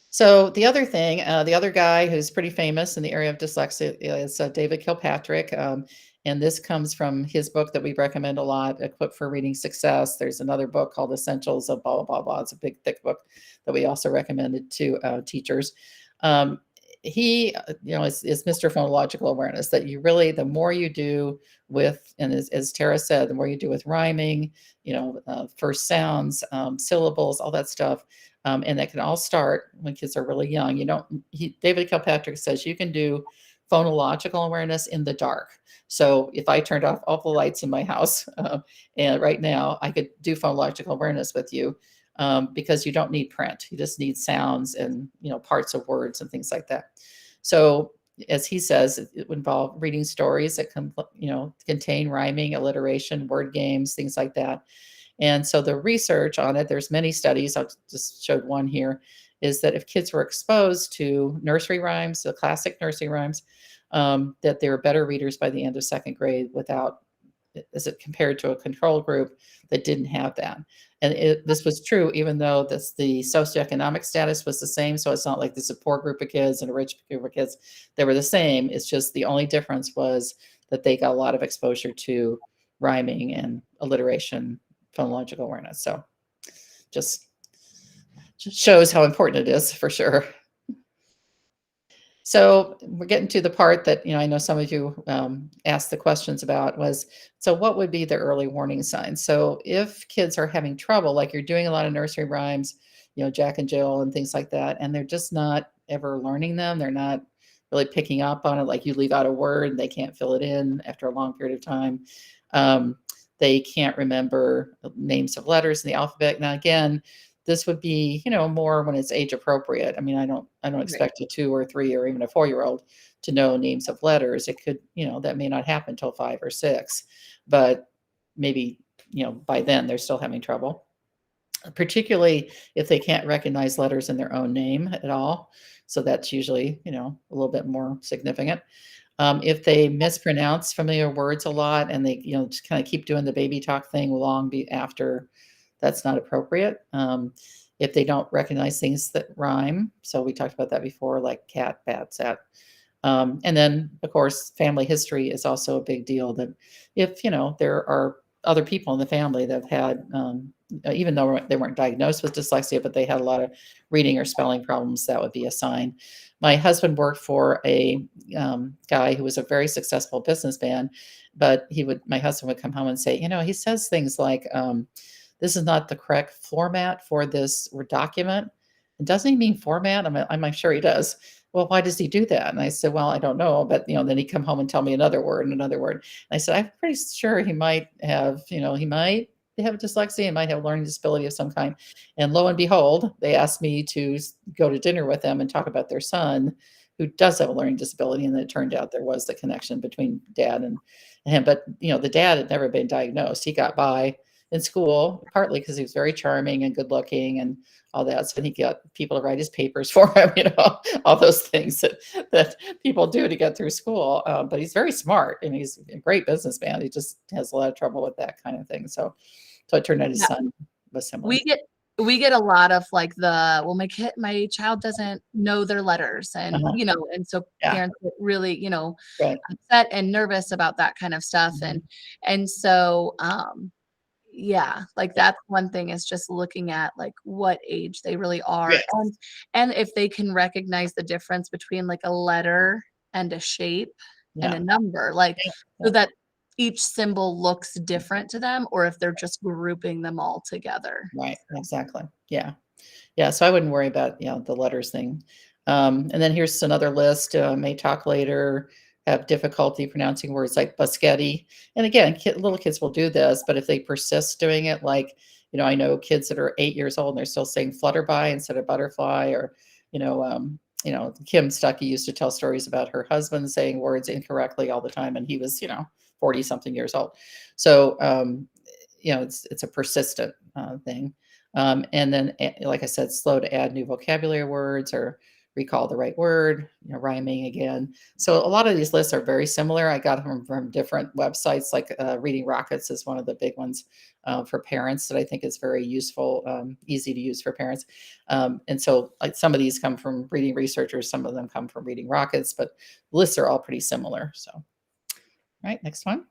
So the other thing, the other guy who's pretty famous in the area of dyslexia is David Kilpatrick. And this comes from his book that we recommend a lot, Equipped for Reading Success. There's another book called Essentials of blah, blah, blah, blah. It's a big, thick book that we also recommended to teachers. He, is Mr. Phonological Awareness, that you really, the more you do with, and as Tara said, the more you do with rhyming, first sounds, syllables, all that stuff. And that can all start when kids are really young. David Kilpatrick says you can do phonological awareness in the dark. So if I turned off all the lights in my house, and right now I could do phonological awareness with you, because you don't need print. You just need sounds and parts of words and things like that. So as he says, it would involve reading stories that contain rhyming, alliteration, word games, things like that. And so the research on it, there's many studies, I just showed one here, is that if kids were exposed to nursery rhymes, the classic nursery rhymes, that they were better readers by the end of 2nd grade without, as it compared to a control group that didn't have that. And this was true, even though the socioeconomic status was the same. So it's not like this is a poor group of kids and a rich group of kids. They were the same. It's just the only difference was that they got a lot of exposure to rhyming and alliteration, phonological awareness. So just shows how important it is for sure. So we're getting to the part that, I know some of you asked the questions about was, so what would be the early warning signs? So if kids are having trouble, like you're doing a lot of nursery rhymes, Jack and Jill and things like that, and they're just not ever learning them, they're not really picking up on it, like you leave out a word and they can't fill it in after a long period of time. They can't remember names of letters in the alphabet. Now, again, this would be, more when it's age appropriate. I mean, I don't expect a 2 or 3 or even a 4-year-old to know names of letters. It could, that may not happen until 5 or 6, but maybe, by then they're still having trouble, particularly if they can't recognize letters in their own name at all. So that's usually, a little bit more significant. If they mispronounce familiar words a lot and they, just kind of keep doing the baby talk thing long after, that's not appropriate. If they don't recognize things that rhyme, so we talked about that before, like cat, bat, sat. And then, of course, family history is also a big deal. That if there are other people in the family that have had, even though they weren't diagnosed with dyslexia, but they had a lot of reading or spelling problems, that would be a sign. My husband worked for a guy who was a very successful businessman, but my husband would come home and say, he says things like, this is not the correct format for this document. And doesn't he mean format? I'm sure he does. Well, why does he do that? And I said, well, I don't know. But, then he'd come home and tell me another word and another word. And I said, I'm pretty sure he might have, he might have dyslexia, he might have a learning disability of some kind. And lo and behold, they asked me to go to dinner with them and talk about their son, who does have a learning disability. And it turned out there was the connection between dad and him. But, the dad had never been diagnosed. He got by in school, partly because he was very charming and good looking and all that. So he got people to write his papers for him, all those things that people do to get through school. But he's very smart and he's a great businessman. He just has a lot of trouble with that kind of thing. So it turned out his son was similar. We get a lot of like my child doesn't know their letters, and and so parents get really upset and nervous about that kind of stuff, and so that's one thing, is just looking at like what age they really are, and if they can recognize the difference between like a letter and a shape and a number, so that each symbol looks different to them, or if they're just grouping them all together. Right. Exactly. Yeah. Yeah. So I wouldn't worry about, the letters thing. And then here's another list. May talk later, have difficulty pronouncing words like Buschetti. And again, little kids will do this, but if they persist doing it, like, I know kids that are 8 years old and they're still saying flutterby instead of butterfly, or, Kim Stuckey used to tell stories about her husband saying words incorrectly all the time, and he was, 40 something years old. So, it's a persistent thing. And then, like I said, slow to add new vocabulary words or recall the right word, rhyming again. So a lot of these lists are very similar. I got them from different websites, like Reading Rockets is one of the big ones for parents that I think is very useful, easy to use for parents. And so like some of these come from reading researchers, some of them come from Reading Rockets, but lists are all pretty similar. So, all right, next one.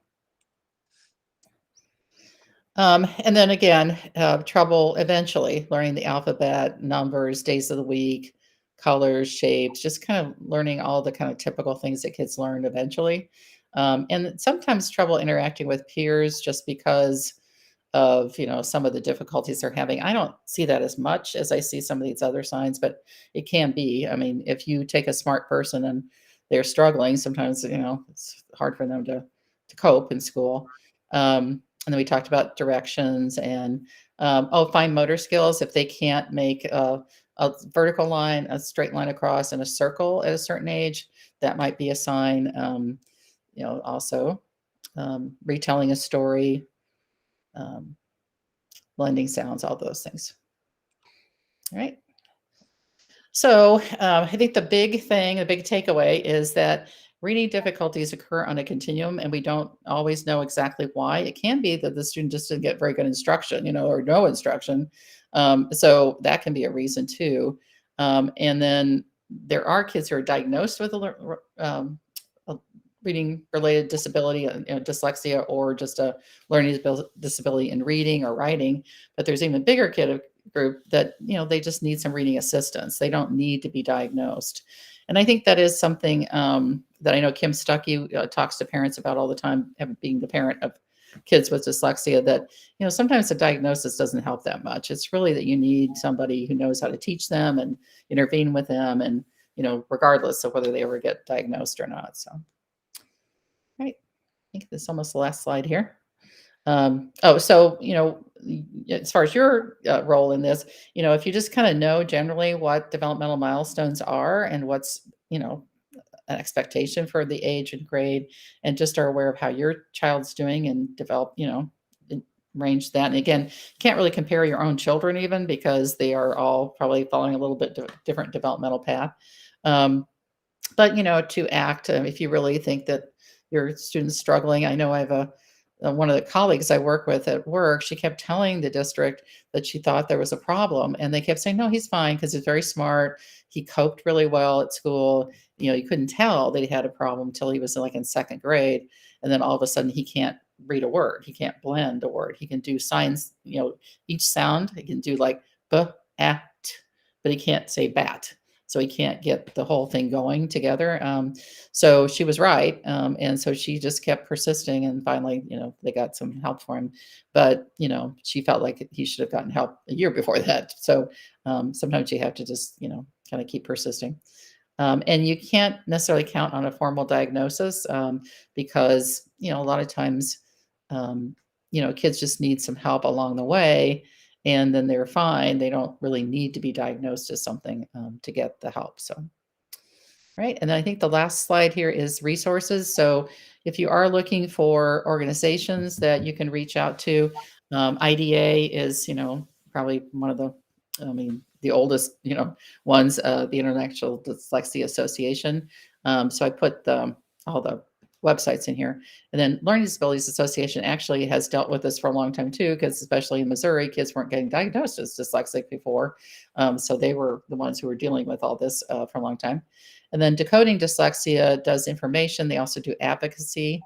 And then again, trouble eventually learning the alphabet, numbers, days of the week, colors, shapes, just kind of learning all the kind of typical things that kids learn eventually. And sometimes trouble interacting with peers just because of, some of the difficulties they're having. I don't see that as much as I see some of these other signs, but it can be. I mean, if you take a smart person and they're struggling, sometimes, it's hard for them to cope in school. And then we talked about directions and, fine motor skills. If they can't make a vertical line, a straight line across, and a circle at a certain age, that might be a sign. Also retelling a story, blending sounds, all those things. All right. So I think the big takeaway is that reading difficulties occur on a continuum, and we don't always know exactly why. It can be that the student just didn't get very good instruction, or no instruction. So that can be a reason too. And then there are kids who are diagnosed with a reading-related disability, dyslexia, or just a learning disability in reading or writing. But there's even a bigger group that, they just need some reading assistance. They don't need to be diagnosed. And I think that is something that I know Kim Stuckey talks to parents about all the time, being the parent of kids with dyslexia, that, sometimes the diagnosis doesn't help that much. It's really that you need somebody who knows how to teach them and intervene with them, and, regardless of whether they ever get diagnosed or not. So, right. I think this is almost the last slide here. So, as far as your role in this, if you just kind of know generally what developmental milestones are and what's, an expectation for the age and grade, and just are aware of how your child's doing and develop, arrange that. And again, can't really compare your own children even, because they are all probably following a little bit different developmental path. But, to act if you really think that your student's struggling. I know I have one of the colleagues I work with at work, she kept telling the district that she thought there was a problem, and they kept saying, no, he's fine, because he's very smart. He coped really well at school. You couldn't tell that he had a problem until he was like in second grade. And then all of a sudden he can't read a word. He can't blend a word. He can do signs, each sound. He can do like b, at, but he can't say bat. So he can't get the whole thing going together. So she was right. And so she just kept persisting. And finally, they got some help for him. But, she felt like he should have gotten help a year before that. So sometimes you have to just, kind of keep persisting. And you can't necessarily count on a formal diagnosis because, a lot of times, kids just need some help along the way and then they're fine. They don't really need to be diagnosed as something to get the help. So, right. And then I think the last slide here is resources. So if you are looking for organizations that you can reach out to, IDA is, probably one of the oldest, ones, the International Dyslexia Association. So I put all the websites in here. And then Learning Disabilities Association actually has dealt with this for a long time too, because especially in Missouri, kids weren't getting diagnosed as dyslexic before. So they were the ones who were dealing with all this for a long time. And then Decoding Dyslexia does information. They also do advocacy.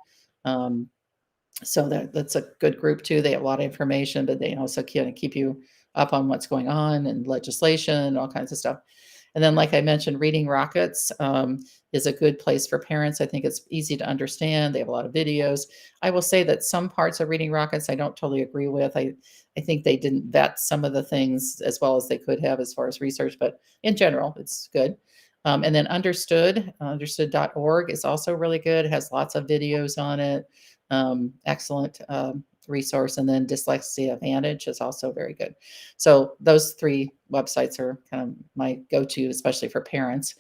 So that's a good group too. They have a lot of information, but they also kind of keep you up on what's going on and legislation, all kinds of stuff. And then, like I mentioned, Reading Rockets is a good place for parents. I think it's easy to understand. They have a lot of videos. I will say that some parts of Reading Rockets I don't totally agree with. I think they didn't vet some of the things as well as they could have as far as research, but in general, it's good. And then understood.org is also really good. It has lots of videos on it. Excellent resource. And then Dyslexia Vantage is also very good. So those three websites are kind of my go-to, especially for parents.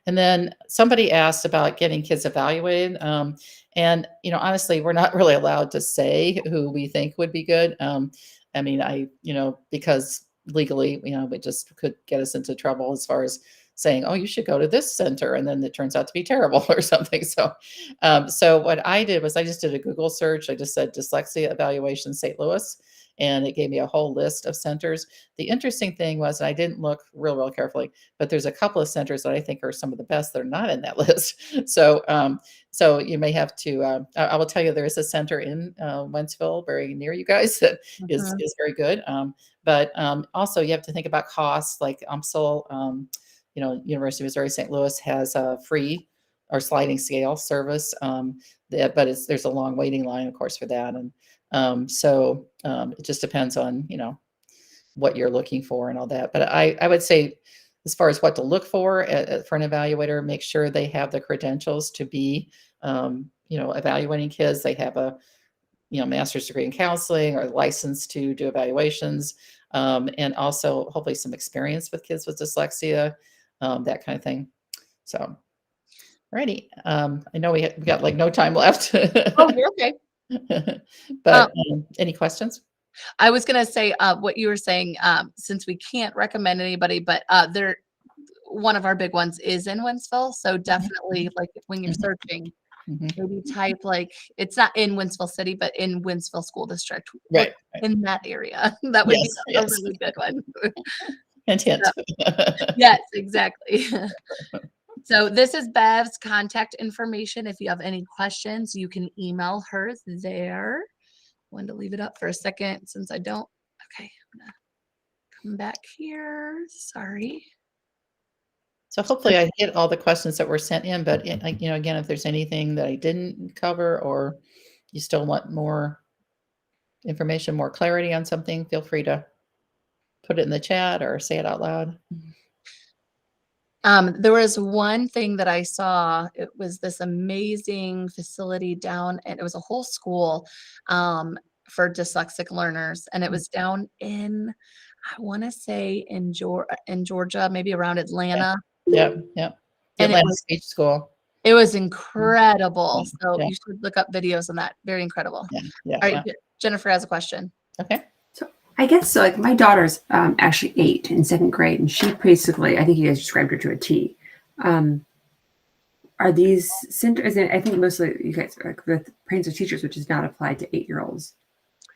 And then somebody asked about getting kids evaluated. And, honestly, we're not really allowed to say who we think would be good. Because legally, it just could get us into trouble as far as saying, oh, you should go to this center. And then it turns out to be terrible or something. So what I did was I just did a Google search. I just said dyslexia evaluation St. Louis, and it gave me a whole list of centers. The interesting thing was, and I didn't look real carefully, but there's a couple of centers that I think are some of the best that are not in that list. So you may have to, I will tell you, there is a center in Wentzville, very near you guys, that is very good. But also you have to think about costs, like UMSL, University of Missouri St. Louis has a free or sliding scale service, but there's a long waiting line, of course, for that. And so it just depends on, what you're looking for and all that. But I would say, as far as what to look for for an evaluator, make sure they have the credentials to be, evaluating kids. They have a, master's degree in counseling or license to do evaluations, and also hopefully some experience with kids with dyslexia, that kind of thing. So, alrighty. I know we got like no time left. Oh, you're okay. But any questions? I was going to say what you were saying, since we can't recommend anybody, but one of our big ones is in Wentzville. So definitely, like when you're searching, maybe type it's not in Wentzville City, but in Wentzville School District, right. in that area. That would be a really good one. Hint, hint. Yes, exactly. So this is Bev's contact information. If you have any questions, you can email her there. Wanted to leave it up for a second since I don't. Okay, I'm gonna come back here. Sorry. So hopefully I hit all the questions that were sent in, but again, if there's anything that I didn't cover or you still want more information, more clarity on something, feel free to put it in the chat or say it out loud. There was one thing that I saw. It was this amazing facility down, and it was a whole school for dyslexic learners, and it was down in, I want to say in Georgia, maybe around Atlanta. Yep. The And Atlanta Speech School. it was incredible. So you should look up videos on that. Very incredible. Yeah. All right, Jennifer has a question. Okay. So I guess so. Like my daughter's actually 8 in 2nd grade, and she basically, I think you guys described her to a T. Are these centers? I think mostly you guys like with parents of teachers, which is not applied to 8-year-olds.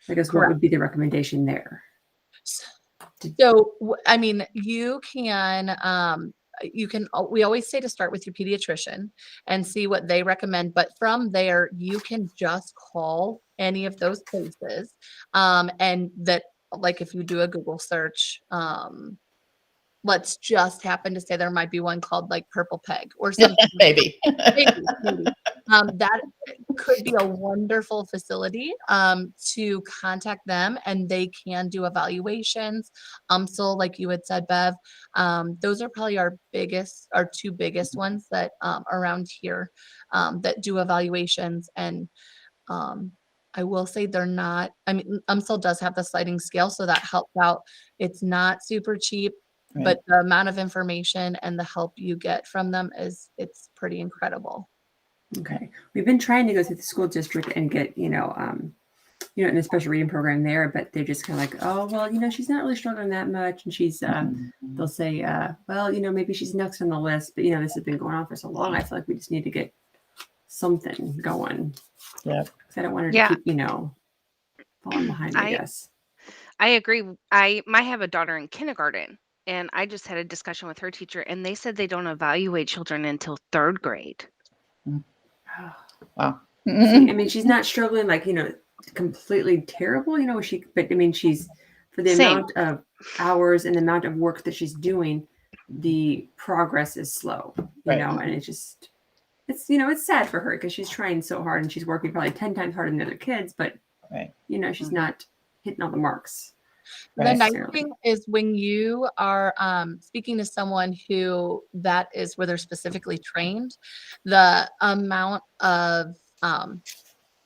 I guess what would be the recommendation there? So, I mean, you can we always say to start with your pediatrician and see what they recommend. But from there, you can just call any of those places. And that, like if you do a Google search, let's just happen to say there might be one called like Purple Peg or something. Maybe. Maybe. That could be a wonderful facility to contact them, and they can do evaluations. So like you had said, Bev, those are probably our two biggest ones that around here that do evaluations. And I will say they're not, I mean, UMSL does have the sliding scale, so that helps out. It's not super cheap, Right. but the amount of information and the help you get from them it's pretty incredible. Okay. We've been trying to go through the school district and get, in a special reading program there, but they're just kind of like, oh, well, she's not really struggling that much. And she's, they'll say, well, maybe she's next on the list, but, this has been going on for so long. I feel like we just need to get something going. Yeah. Because I don't want her to keep, falling behind, I guess. I agree. I have a daughter in kindergarten, and I just had a discussion with her teacher, and they said they don't evaluate children until 3rd grade. Wow. See, I mean, she's not struggling like, completely terrible, but I mean, she's for the amount of hours and the amount of work that she's doing, the progress is slow, Right. And it's it's sad for her because she's trying so hard and she's working probably 10 times harder than the other kids, but Right. She's not hitting all the marks. The Right. nice thing is when you are speaking to someone who that is where they're specifically trained, the amount of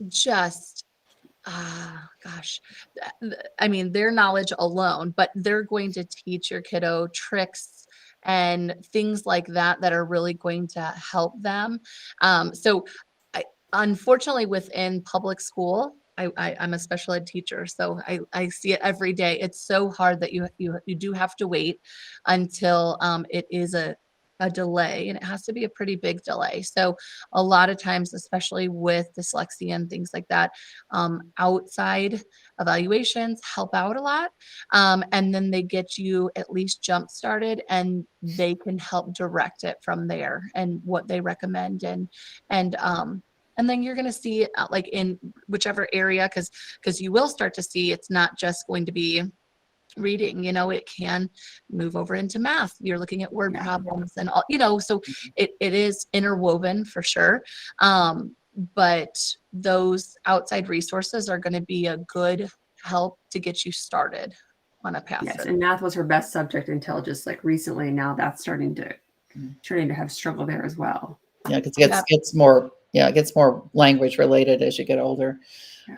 just I mean, their knowledge alone, but they're going to teach your kiddo tricks and things like that that are really going to help them. So unfortunately, within public school, I'm a special ed teacher, so I see it every day. It's so hard that you do have to wait until it is a delay, and it has to be a pretty big delay. So a lot of times, especially with dyslexia and things like that, outside evaluations help out a lot. And then they get you at least jump started, and they can help direct it from there and what they recommend. And then you're going to see it like in whichever area, because you will start to see it's not just going to be reading, it can move over into math. You're looking at word problems and all, so it is interwoven for sure. But those outside resources are going to be a good help to get you started on a path. Yes, and math was her best subject until just like recently. Now that's starting to have struggle there as well. Yeah, because it gets more language related as you get older.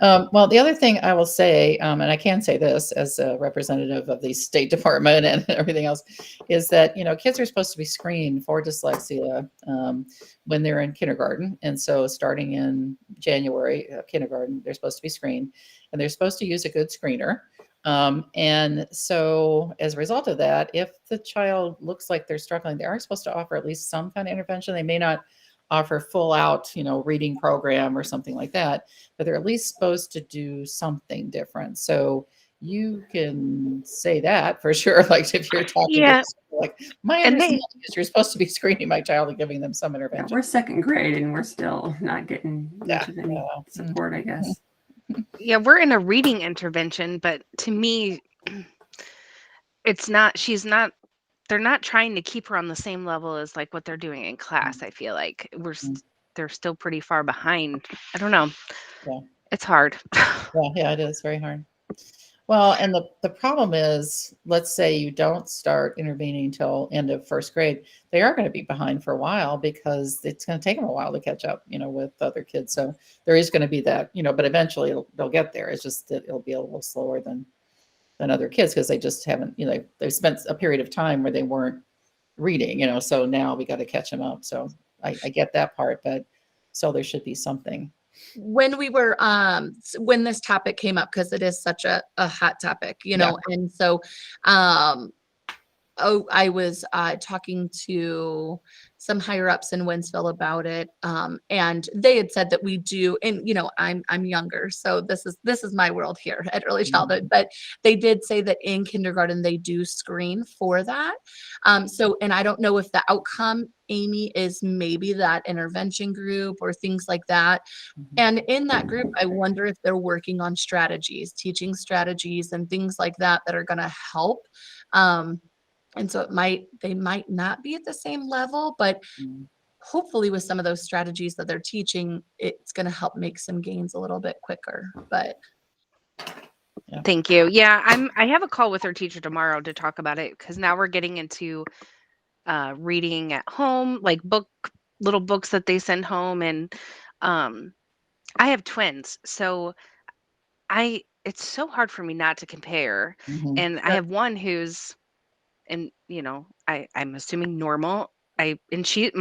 Well, the other thing I will say, and I can say this as a representative of the State Department and everything else, is that, kids are supposed to be screened for dyslexia when they're in kindergarten. And so starting in January, kindergarten, they're supposed to be screened, and they're supposed to use a good screener. And so as a result of that, if the child looks like they're struggling, they are supposed to offer at least some kind of intervention. They may not offer full out, reading program or something like that, but they're at least supposed to do something different. So you can say that for sure. Like if you're talking to like my understanding is you're supposed to be screening my child and giving them some intervention. Yeah, we're 2nd grade and we're still not getting much of any support, I guess. Yeah, we're in a reading intervention, but to me, they're not trying to keep her on the same level as like what they're doing in class. I feel like they're still pretty far behind. I don't know. Yeah. It's hard. Yeah, it is very hard. Well, and the problem is, let's say you don't start intervening until end of 1st grade, they are going to be behind for a while because it's going to take them a while to catch up, with other kids. So there is going to be that, but eventually they'll get there. It's just that it'll be a little slower than other kids because they just haven't, they've spent a period of time where they weren't reading, so now we got to catch them up. So I get that part, but so there should be something. When we were when this topic came up, because it is such a hot topic, and so I was talking to some higher ups in Winsville about it, and they had said that we do, and I'm younger, so this is my world here at early childhood. But they did say that in kindergarten they do screen for that. So, and I don't know if the outcome, Amy, is maybe that intervention group or things like that. And in that group, I wonder if they're working on strategies, teaching strategies and things like that that are going to help. And so they might not be at the same level, but hopefully with some of those strategies that they're teaching, it's going to help make some gains a little bit quicker. But Thank you. Yeah, I have a call with her teacher tomorrow to talk about it, because now we're getting into reading at home, like little books that they send home. And I have twins, so it's so hard for me not to compare. And I have one who's, and I'm assuming normal. My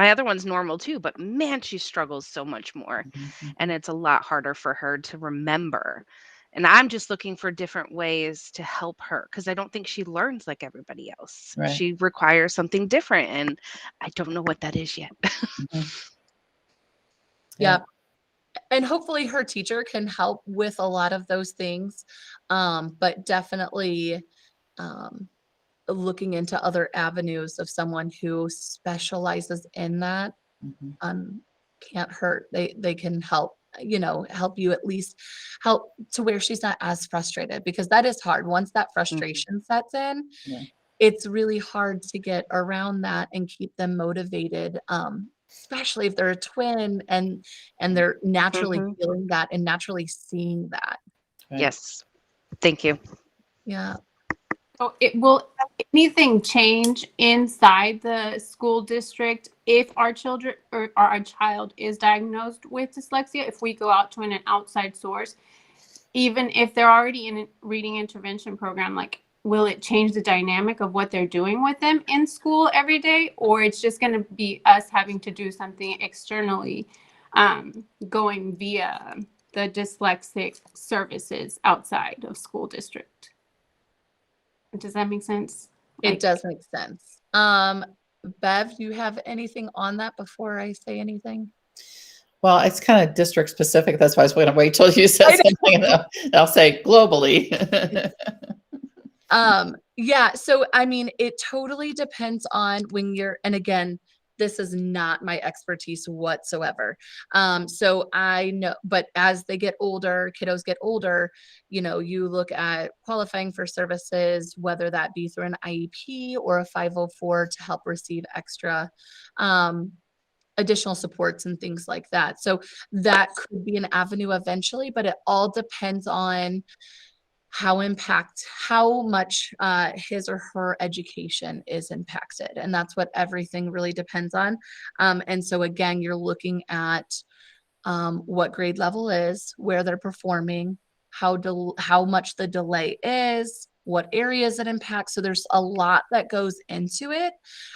other one's normal too, but man, she struggles so much more. And it's a lot harder for her to remember. And I'm just looking for different ways to help her, because I don't think she learns like everybody else. Right. She requires something different, and I don't know what that is yet. Yeah. And hopefully her teacher can help with a lot of those things. But definitely looking into other avenues of someone who specializes in that can't hurt. They can help, help you, at least help to where she's not as frustrated, because that is hard. Once that frustration sets in, it's really hard to get around that and keep them motivated. Especially if they're a twin and they're naturally feeling that and naturally seeing that. Right. Yes. Thank you. Yeah. Oh, will anything change inside the school district if our children or our child is diagnosed with dyslexia? If we go out to an outside source, even if they're already in a reading intervention program, like, will it change the dynamic of what they're doing with them in school every day? Or it's just going to be us having to do something externally, going via the dyslexic services outside of school district? Does that make sense? It does make sense. Bev, do you have anything on that before I say anything? Well, it's kind of district specific. That's why I was going to wait till you said something. I'll say globally. Yeah. So, I mean, it totally depends on when and again, this is not my expertise whatsoever. So I know, but as they get older, kiddos get older, you look at qualifying for services, whether that be through an IEP or a 504 to help receive extra, additional supports and things like that. So that could be an avenue eventually, but it all depends on how much his or her education is impacted. And that's what everything really depends on. And so again, you're looking at what grade level is, where they're performing, how much the delay is, what areas it impacts. So there's a lot that goes into it.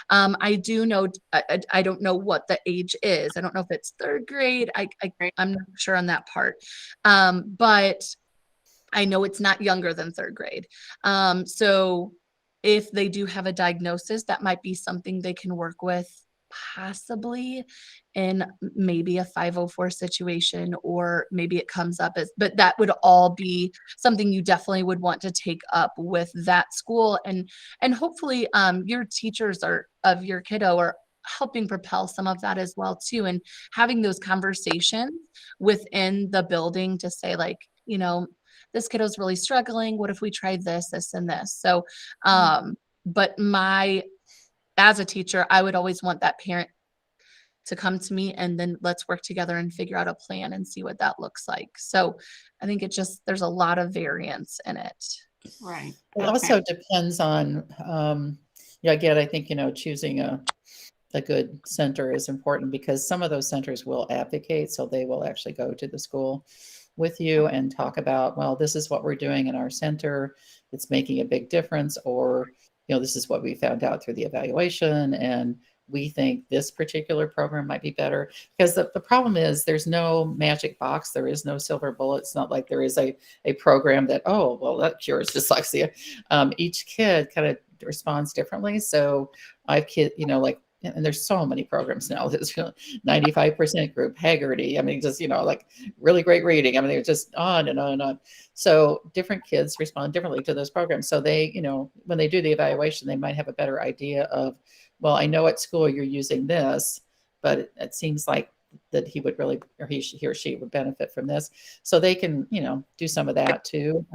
I do know, I don't know what the age is. I don't know if it's third grade. I'm not sure on that part. But I know it's not younger than third grade. So if they do have a diagnosis, that might be something they can work with possibly in maybe a 504 situation, or maybe it comes up but that would all be something you definitely would want to take up with that school. And hopefully your teachers of your kiddo are helping propel some of that as well too. And having those conversations within the building to say, like, this kiddo's really struggling. What if we tried this, and this? So, but as a teacher, I would always want that parent to come to me, and then let's work together and figure out a plan and see what that looks like. So I think there's a lot of variance in it. Right. It also depends on, again, I think, choosing a good center is important, because some of those centers will advocate. So they will actually go to the school with you and talk about, well, this is what we're doing in our center. It's making a big difference. Or, this is what we found out through the evaluation, and we think this particular program might be better. Because the problem is there's no magic box. There is no silver bullet. It's not like there is a program that, oh, well, that cures dyslexia. Each kid kind of responds differently. So I've like, and there's so many programs now. There's 95% group, Haggerty. I mean, just, like really great reading. I mean, they're just on and on and on. So different kids respond differently to those programs. So they, when they do the evaluation, they might have a better idea of, well, I know at school you're using this, but it seems like that he would really, or he or she would benefit from this. So they can, do some of that too.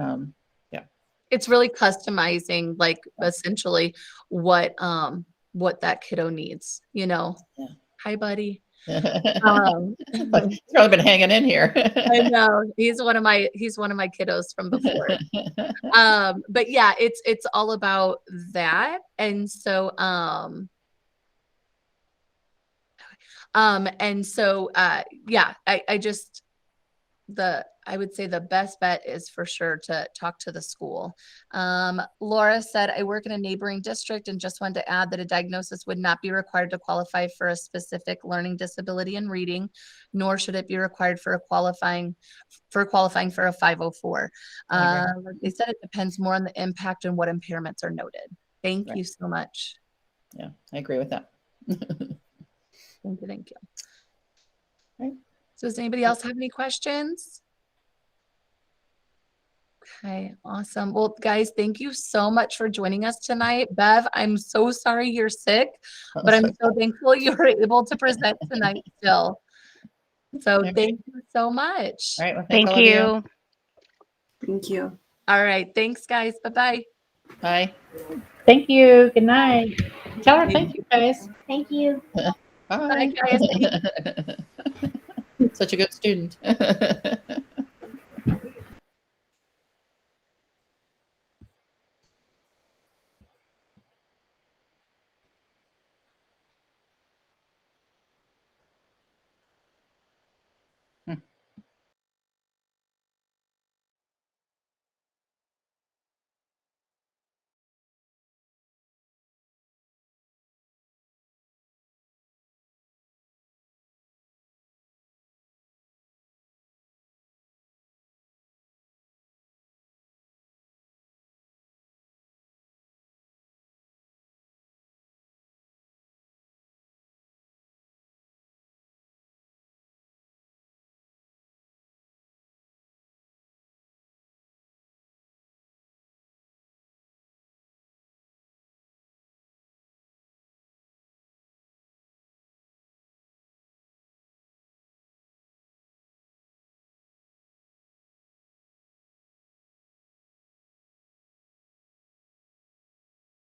It's really customizing, like essentially what that kiddo needs, Yeah. Hi, buddy. He's probably been hanging in here. I know he's one of my kiddos from before. But yeah, it's all about that. And so, yeah, I would say the best bet is for sure to talk to the school. Laura said, I work in a neighboring district and just wanted to add that a diagnosis would not be required to qualify for a specific learning disability in reading, nor should it be required for qualifying for a 504. They said it depends more on the impact and what impairments are noted. Thank you so much. Yeah, I agree with that. Thank you. Right. So does anybody else have any questions? Okay, awesome. Well, guys, thank you so much for joining us tonight. Bev, I'm so sorry you're sick, but I'm so thankful you were able to present tonight still. So thank you so much. All right. Well, Thank you. Thank you. All right. Thanks, guys. Bye-bye. Bye. Thank you. Good night. Tell her thank you, guys. Thank you. Bye. Bye, guys. Such a good student.